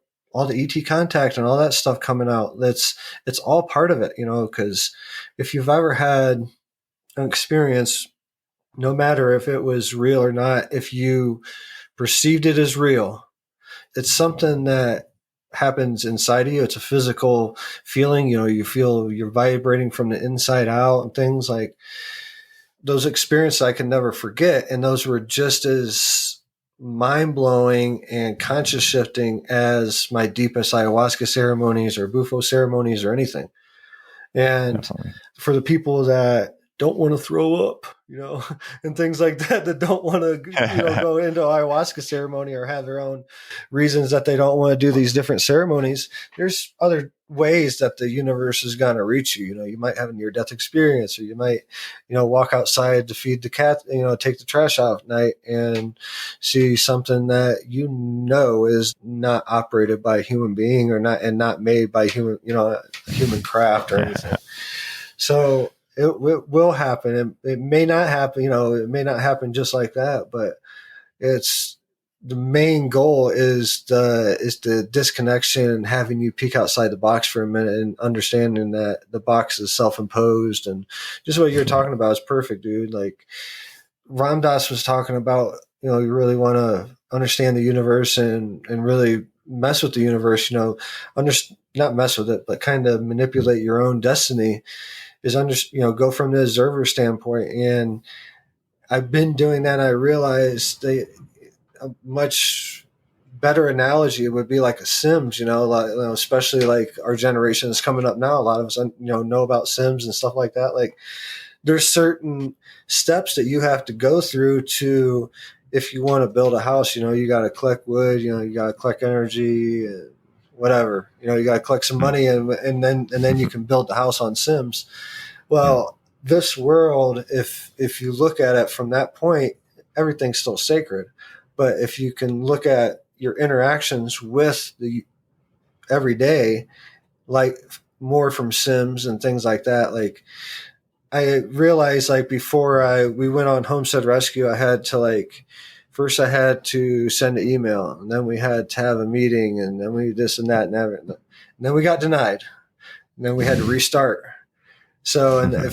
ET contact and all that stuff coming out, it's all part of it, because if you've ever had an experience, no matter if it was real or not, if you perceived it as real, it's something that happens inside of you. It's a physical feeling. You feel you're vibrating from the inside out and things like those experiences I can never forget. And those were just as mind blowing and conscious shifting as my deepest ayahuasca ceremonies or bufo ceremonies or anything. And Definitely. for the people that don't want to throw up, and things like that, that don't want to, go into ayahuasca ceremony or have their own reasons that they don't want to do these different ceremonies, there's other ways that the universe is going to reach you. You might have a near-death experience, or you might, walk outside to feed the cat, take the trash out at night and see something that is not operated by a human being or not made by human, human craft or anything. So it will happen. It may not happen, it may not happen just like that, but it's the main goal is the disconnection and having you peek outside the box for a minute and understanding that the box is self-imposed. And just what you're talking about is perfect, dude. Like Ram Dass was talking about, you really want to understand the universe and really mess with the universe, not mess with it, but kind of manipulate your own destiny is go from the observer standpoint. And I've been doing that. And I realized a much better analogy would be like a Sims, especially like our generation is coming up now. A lot of us, know about Sims and stuff like that. Like there's certain steps that you have to go through to, if you want to build a house, you got to collect wood, you got to collect energy and whatever, you got to collect some money and then you can build the house on Sims. Well, this world, if you look at it from that point, everything's still sacred. But if you can look at your interactions with the everyday, like more from Sims and things like that, like I realized like before we went on Homestead Rescue, I had to send an email, and then we had to have a meeting, and then we this and that and that. And then we got denied. And then we had to restart. So, and it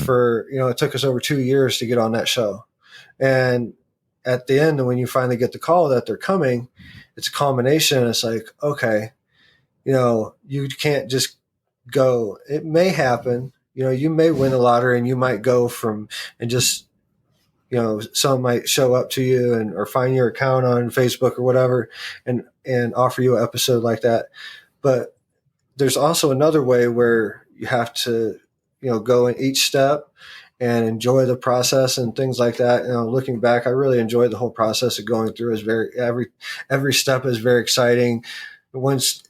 took us over 2 years to get on that show. And at the end, when you finally get the call that they're coming, it's a culmination. It's like, okay, you can't just go. It may happen. You may win the lottery and you might go from and just, someone might show up to you or find your account on Facebook or whatever and offer you an episode like that. But there's also another way where you have to, go in each step and enjoy the process and things like that. Looking back, I really enjoyed the whole process of going through. Every step is very exciting. Once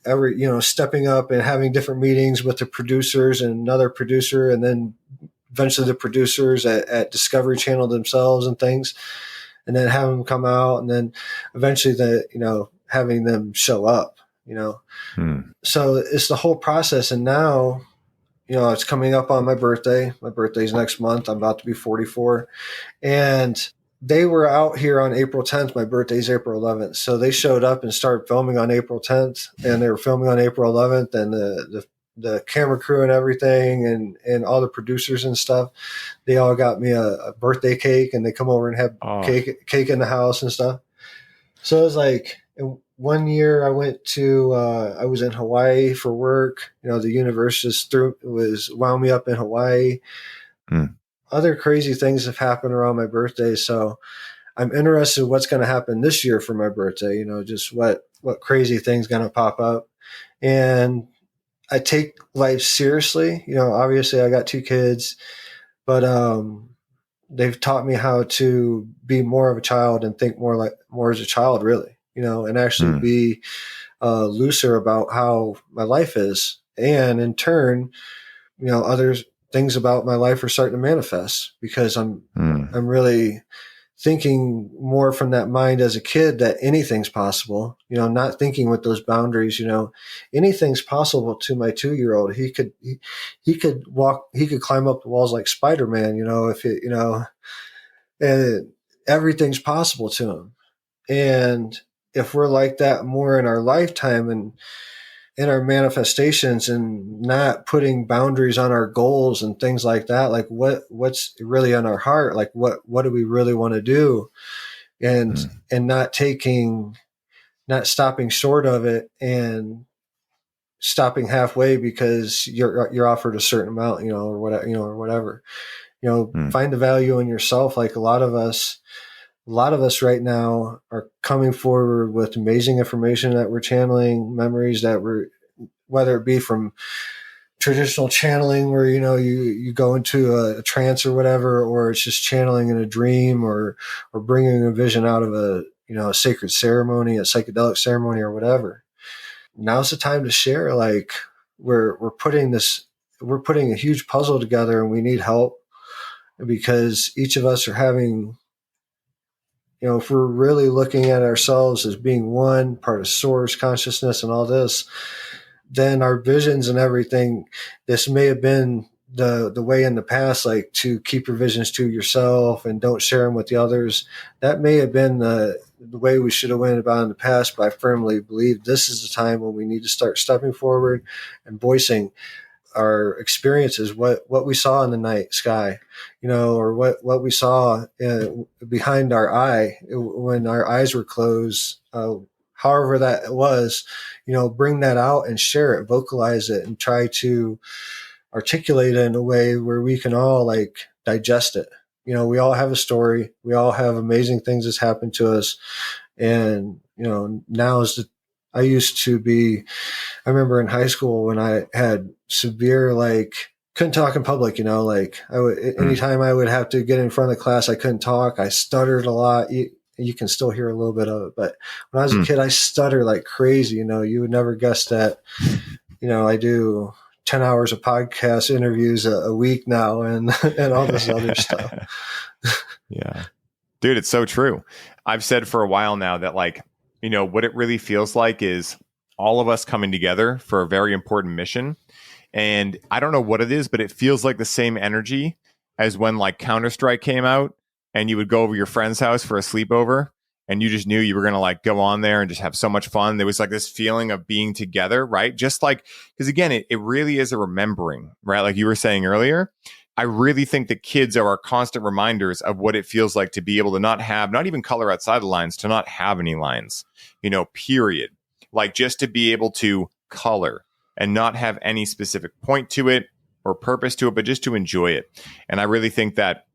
stepping up and having different meetings with the producers and another producer, and then eventually the producers at Discovery Channel themselves and things, and then having them come out, and then eventually having them show up, So it's the whole process. And now, it's coming up on my birthday. My birthday's next month. I'm about to be 44. And they were out here on April 10th. My birthday's April 11th. So they showed up and started filming on April 10th, and they were filming on April 11th, and the camera crew and everything and all the producers and stuff, they all got me a birthday cake, and they come over and have cake in the house and stuff. So it was like, one year I I was in Hawaii for work. The universe just wound me up in Hawaii. Other crazy things have happened around my birthday. So I'm interested in what's going to happen this year for my birthday, just what crazy thing's going to pop up. And I take life seriously. Obviously I got 2 kids, but they've taught me how to be more of a child and think more as a child, really. And actually be looser about how my life is. And in turn, others things about my life are starting to manifest because I'm really thinking more from that mind as a kid that anything's possible, not thinking with those boundaries, anything's possible to my 2-year-old. He could walk, he could climb up the walls like Spider-Man, if it, and everything's possible to him. And if we're like that more in our lifetime and in our manifestations and not putting boundaries on our goals and things like that, like what's really on our heart, like what do we really want to do, and not stopping short of it and stopping halfway because you're offered a certain amount, or whatever, find the value in yourself. Like a lot of us right now are coming forward with amazing information that we're channeling, memories that whether it be from traditional channeling where, you go into a trance or whatever, or it's just channeling in a dream or bringing a vision out of a sacred ceremony, a psychedelic ceremony or whatever. Now's the time to share. Like we're putting a huge puzzle together and we need help because each of us are having, if we're really looking at ourselves as being one part of source consciousness and all this, then our visions and everything, this may have been the way in the past, like to keep your visions to yourself and don't share them with the others. That may have been the way we should have went about in the past, but I firmly believe this is the time when we need to start stepping forward and voicing our experiences, what we saw in the night sky, or what we saw behind our eye when our eyes were closed, however that was, bring that out and share it, vocalize it, and try to articulate it in a way where we can all like digest it. We all have a story. We all have amazing things that's happened to us. And, now is I remember in high school when I had severe, couldn't talk in public, anytime I would have to get in front of the class, I couldn't talk. I stuttered a lot. You can still hear a little bit of it. But when I was a kid, I stuttered like crazy. You would never guess that, I do 10 hours of podcast interviews a week now and all this other stuff. Yeah. Dude, it's so true. I've said for a while now that what it really feels like is all of us coming together for a very important mission. And I don't know what it is, but it feels like the same energy as when Counter-Strike came out and you would go over your friend's house for a sleepover and you just knew you were going to go on there and just have so much fun. There was this feeling of being together, right? Just because again, it really is a remembering, right? Like you were saying earlier, I really think that kids are our constant reminders of what it feels like to be able to not even color outside the lines, to not have any lines, period. Just to be able to color and not have any specific point to it or purpose to it, but just to enjoy it. And I really think that,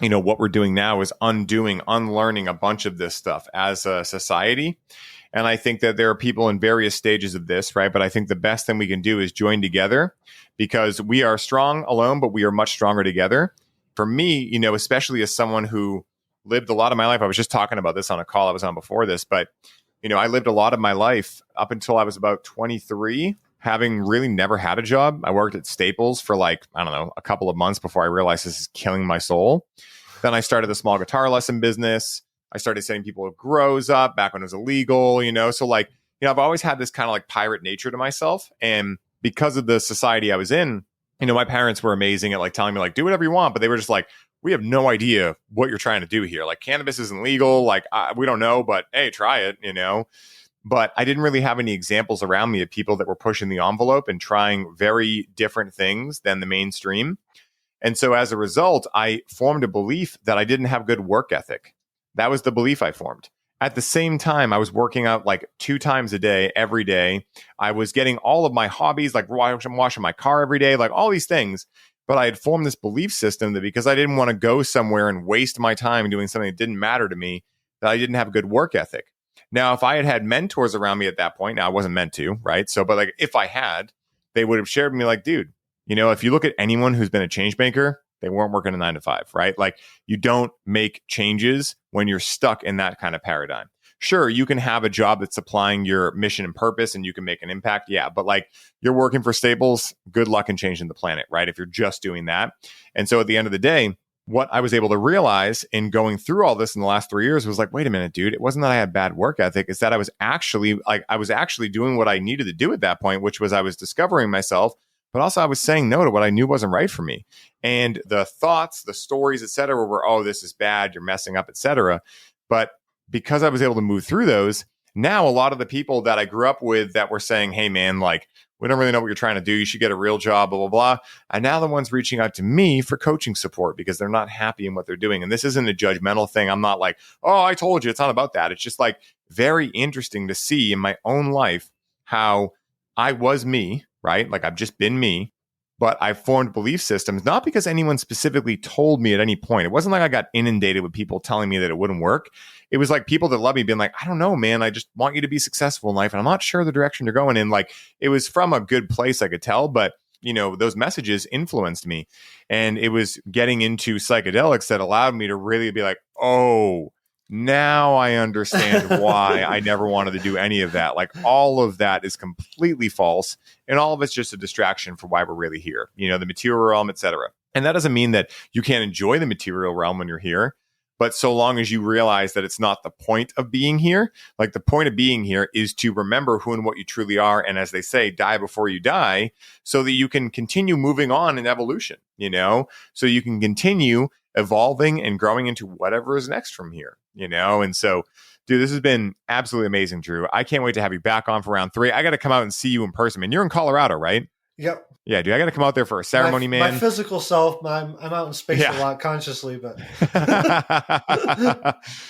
what we're doing now is unlearning a bunch of this stuff as a society. And I think that there are people in various stages of this, right? But I think the best thing we can do is join together because we are strong alone, but we are much stronger together. For me, especially as someone who lived a lot of my life, I was just talking about this on a call I was on before this, but I lived a lot of my life up until I was about 23, having really never had a job. I worked at Staples for a couple of months before I realized this is killing my soul. Then I started a small guitar lesson business. I started setting people up grows up back when it was illegal, So I've always had this kind of pirate nature to myself. And because of the society I was in, my parents were amazing at telling me do whatever you want. But they were just we have no idea what you're trying to do here. Cannabis isn't legal. We don't know, but hey, try it, But I didn't really have any examples around me of people that were pushing the envelope and trying very different things than the mainstream. And so as a result, I formed a belief that I didn't have good work ethic. That was the belief I formed. At the same time, I was working out 2 times a day, every day. I was getting all of my hobbies, washing my car every day, all these things. But I had formed this belief system that because I didn't want to go somewhere and waste my time doing something that didn't matter to me, that I didn't have a good work ethic. Now, if I had had mentors around me at that point, now I wasn't meant to, right? So, but if I had, they would have shared with me dude, if you look at anyone who's been a change maker, they weren't working a 9 to 5, right? You don't make changes when you're stuck in that kind of paradigm. sure, you can have a job that's supplying your mission and purpose and you can make an impact. Yeah. But like you're working for Staples, good luck in changing the planet, right? If you're just doing that. And so at the end of the day, what I was able to realize in going through all this in the last 3 years was like, wait a minute, dude, it wasn't that I had bad work ethic. It's that I was actually doing what I needed to do at that point, which was I was discovering myself, but also I was saying no to what I knew wasn't right for me. And the thoughts, the stories, et cetera, were, oh, this is bad, you're messing up, et cetera. But because I was able to move through those, now a lot of the people that I grew up with that were saying, hey, man, like, we don't really know what you're trying to do. You should get a real job, blah, blah, blah. And now the ones reaching out to me for coaching support because they're not happy in what they're doing. And this isn't a judgmental thing. I'm not like, oh, I told you. It's not about that. It's just like very interesting to see in my own life how I was me, right? Like I've just been me, but I formed belief systems, not because anyone specifically told me at any point. It wasn't like I got inundated with people telling me that it wouldn't work. It was like people that love me being like, I don't know, man, I just want you to be successful in life. And I'm not sure the direction you're going in. Like it was from a good place, I could tell, but you know, those messages influenced me. And it was getting into psychedelics that allowed me to really be like, oh, now I understand why I never wanted to do any of that. Like all of that is completely false. And all of it's just a distraction for why we're really here, you know, the material realm, et cetera. And that doesn't mean that you can't enjoy the material realm when you're here. But so long as you realize that it's not the point of being here, like the point of being here is to remember who and what you truly are. And as they say, die before you die so that you can continue moving on in evolution, you know, so you can continue evolving and growing into whatever is next from here, you know? And so, dude, this has been absolutely amazing, Drew. I can't wait to have you back on for round 3. I got to come out and see you in person, man. You're in Colorado, right? Yep. Yeah, dude, I got to come out there for a ceremony, man. My physical self, I'm out in space a lot consciously, but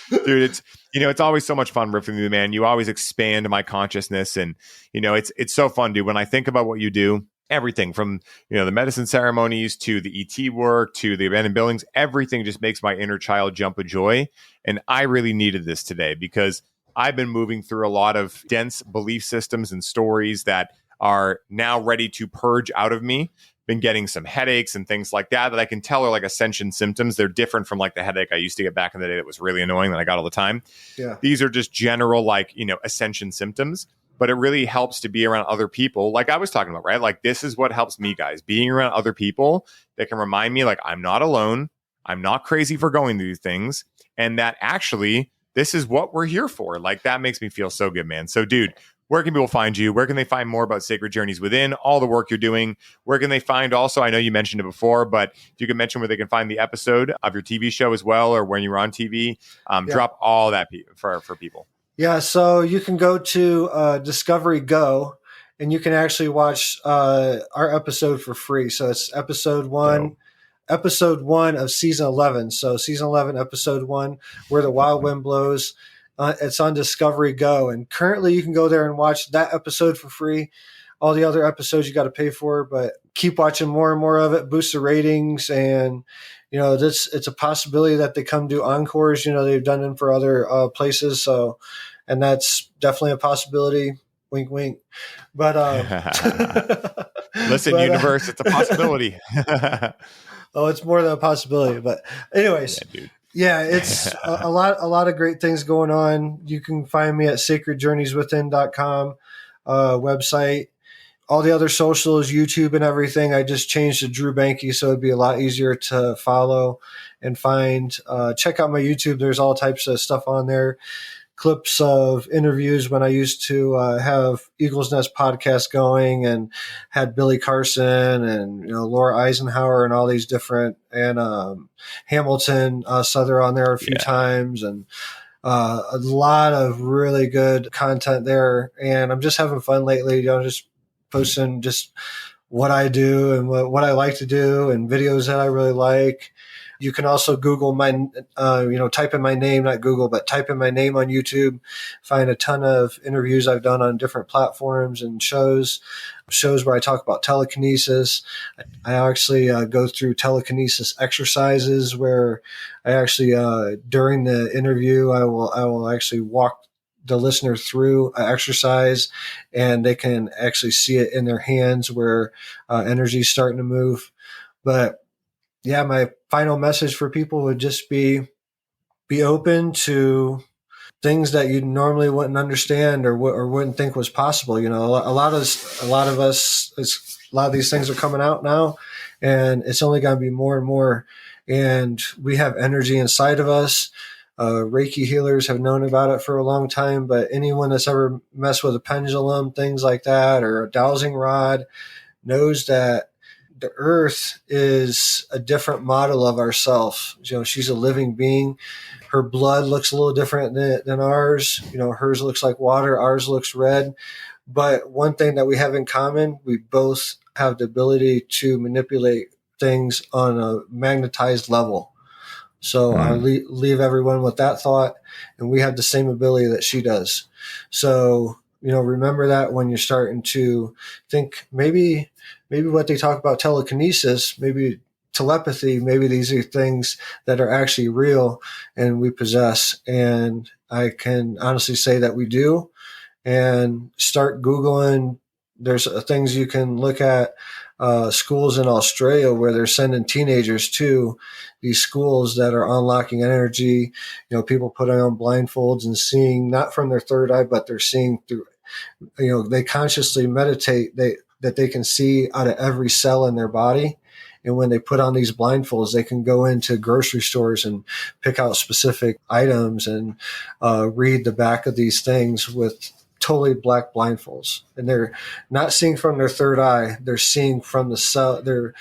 dude, it's, you know, it's always so much fun riffing with you, man. You always expand my consciousness, and you know, it's so fun, dude. When I think about what you do, everything from, you know, the medicine ceremonies to the ET work to the abandoned buildings, everything just makes my inner child jump with joy. And I really needed this today because I've been moving through a lot of dense belief systems and stories that are now ready to purge out of me. Been getting some headaches and things like that I can tell are like ascension symptoms. They're different from like the headache I used to get back in the day that was really annoying that I got all the time. Yeah. These are just general, like, you know, ascension symptoms, but it really helps to be around other people. Like I was talking about, right? Like this is what helps me, guys, being around other people that can remind me like I'm not alone. I'm not crazy for going through things. And that actually, this is what we're here for. Like that makes me feel so good, man. So dude, where can people find you? Where can they find more about Sacred Journeys Within, all the work you're doing? Where can they find also, I know you mentioned it before, but if you can mention where they can find the episode of your TV show as well, or when you were on TV, drop all that for people. Yeah, so you can go to Discovery Go, and you can actually watch our episode for free. So it's episode 1 of season 11. So season 11, episode 1, Where the Wild Wind Blows. It's on Discovery Go, and currently you can go there and watch that episode for free. All the other episodes you got to pay for, but keep watching more and more of it, boost the ratings. And, you know, it's a possibility that they come do encores. You know, they've done them for other places. So, and that's definitely a possibility. Wink, wink. But, listen, universe, it's a possibility. Oh, it's more than a possibility. But anyways, yeah, dude. Yeah, it's a lot of great things going on. You can find me at sacredjourneyswithin.com website. All the other socials, YouTube and everything, I just changed to Drew Bankey, so it'd be a lot easier to follow and find. Check out my YouTube. There's all types of stuff on there. Clips of interviews when I used to have Eagles Nest podcast going and had Billy Carson and, you know, Laura Eisenhower and all these different, and Hamilton Souther on there a few times, and a lot of really good content there. And I'm just having fun lately, you know, just posting just what I do and what I like to do and videos that I really like. You can also Google my, type in my name, not Google, but type in my name on YouTube. Find a ton of interviews I've done on different platforms and shows where I talk about telekinesis. I actually go through telekinesis exercises where I actually, during the interview, I will actually walk the listener through an exercise, and they can actually see it in their hands where energy is starting to move. But yeah, my final message for people would just be open to things that you normally wouldn't understand or wouldn't think was possible. You know, a lot of these things are coming out now, and it's only going to be more and more. And we have energy inside of us. Reiki healers have known about it for a long time, but anyone that's ever messed with a pendulum, things like that, or a dowsing rod, knows that the earth is a different model of ourself. You know, she's a living being. Her blood looks a little different than ours. You know, hers looks like water, ours looks red. But one thing that we have in common, we both have the ability to manipulate things on a magnetized level. So I'll leave everyone with that thought, and we have the same ability that she does. So, you know, remember that when you're starting to think maybe what they talk about telekinesis, maybe telepathy, maybe these are things that are actually real and we possess. And I can honestly say that we do. And start Googling. There's things you can look at, schools in Australia where they're sending teenagers to these schools that are unlocking energy. You know, people putting on blindfolds and seeing not from their third eye, but they're seeing through, you know, they consciously meditate that they can see out of every cell in their body. And when they put on these blindfolds, they can go into grocery stores and pick out specific items and read the back of these things with totally black blindfolds. And they're not seeing from their third eye. They're seeing from the cell. They're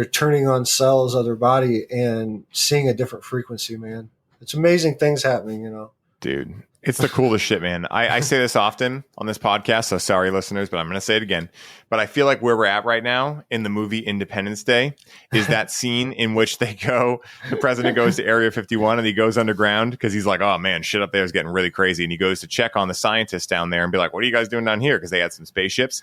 turning on cells of their body and seeing a different frequency, man. It's amazing things happening, you know. Dude, it's the coolest shit, man. I say this often on this podcast, so sorry, listeners, but I'm going to say it again. But I feel like where we're at right now in the movie Independence Day is that scene in which the president goes to Area 51 and he goes underground because he's like, oh man, shit up there is getting really crazy. And he goes to check on the scientists down there and be like, what are you guys doing down here? Because they had some spaceships.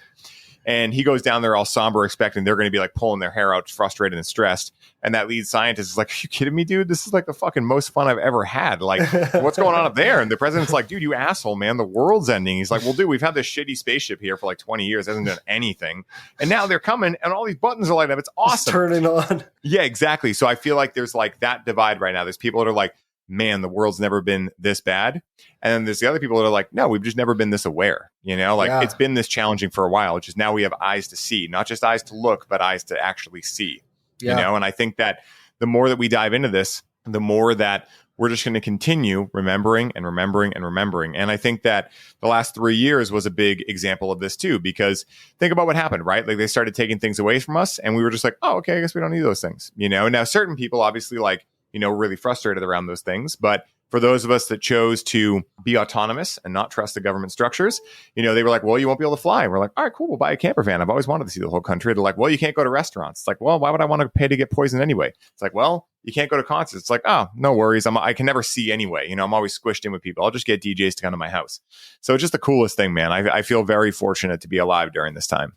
And he goes down there all somber, expecting they're going to be like pulling their hair out, frustrated and stressed. And that lead scientist is like, are you kidding me, dude? This is like the fucking most fun I've ever had. Like, what's going on up there? And the president's like, dude, you asshole, man. The world's ending. He's like, well, dude, we've had this shitty spaceship here for like 20 years. It hasn't done anything. And now they're coming and all these buttons are lighting up. It's awesome. It's turning on. Yeah, exactly. So I feel like there's like that divide right now. There's people that are like, man, the world's never been this bad. And then there's the other people that are like, no, we've just never been this aware. You know, like It's been this challenging for a while, which is now we have eyes to see, not just eyes to look, but eyes to actually see, you know? And I think that the more that we dive into this, the more that we're just going to continue remembering and remembering and remembering. And I think that the last 3 years was a big example of this too, because think about what happened, right? Like they started taking things away from us and we were just like, oh, okay, I guess we don't need those things, you know? Now certain people obviously like, you know, really frustrated around those things. But for those of us that chose to be autonomous and not trust the government structures, you know, they were like, well, you won't be able to fly. We're like, all right, cool, we'll buy a camper van. I've always wanted to see the whole country. They're like, well, you can't go to restaurants. It's like, well, why would I want to pay to get poisoned anyway? It's like, well, you can't go to concerts. It's like, oh, no worries. I can never see anyway. You know, I'm always squished in with people. I'll just get DJs to come to my house. So it's just the coolest thing, man. I feel very fortunate to be alive during this time.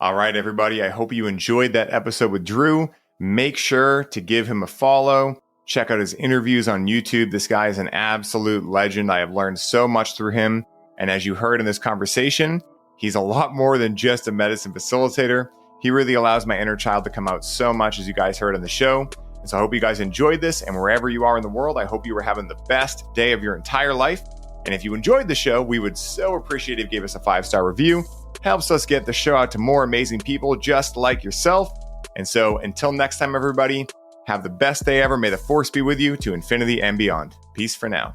All right, everybody. I hope you enjoyed that episode with Drew. Make sure to give him a follow. Check out his interviews on YouTube. This guy is an absolute legend. I have learned so much through him. And as you heard in this conversation, he's a lot more than just a medicine facilitator. He really allows my inner child to come out so much, as you guys heard on the show. And so I hope you guys enjoyed this. And wherever you are in the world, I hope you were having the best day of your entire life. And if you enjoyed the show, we would so appreciate if you gave us a 5-star review. Helps us get the show out to more amazing people just like yourself. And so until next time, everybody, have the best day ever. May the force be with you to infinity and beyond. Peace for now.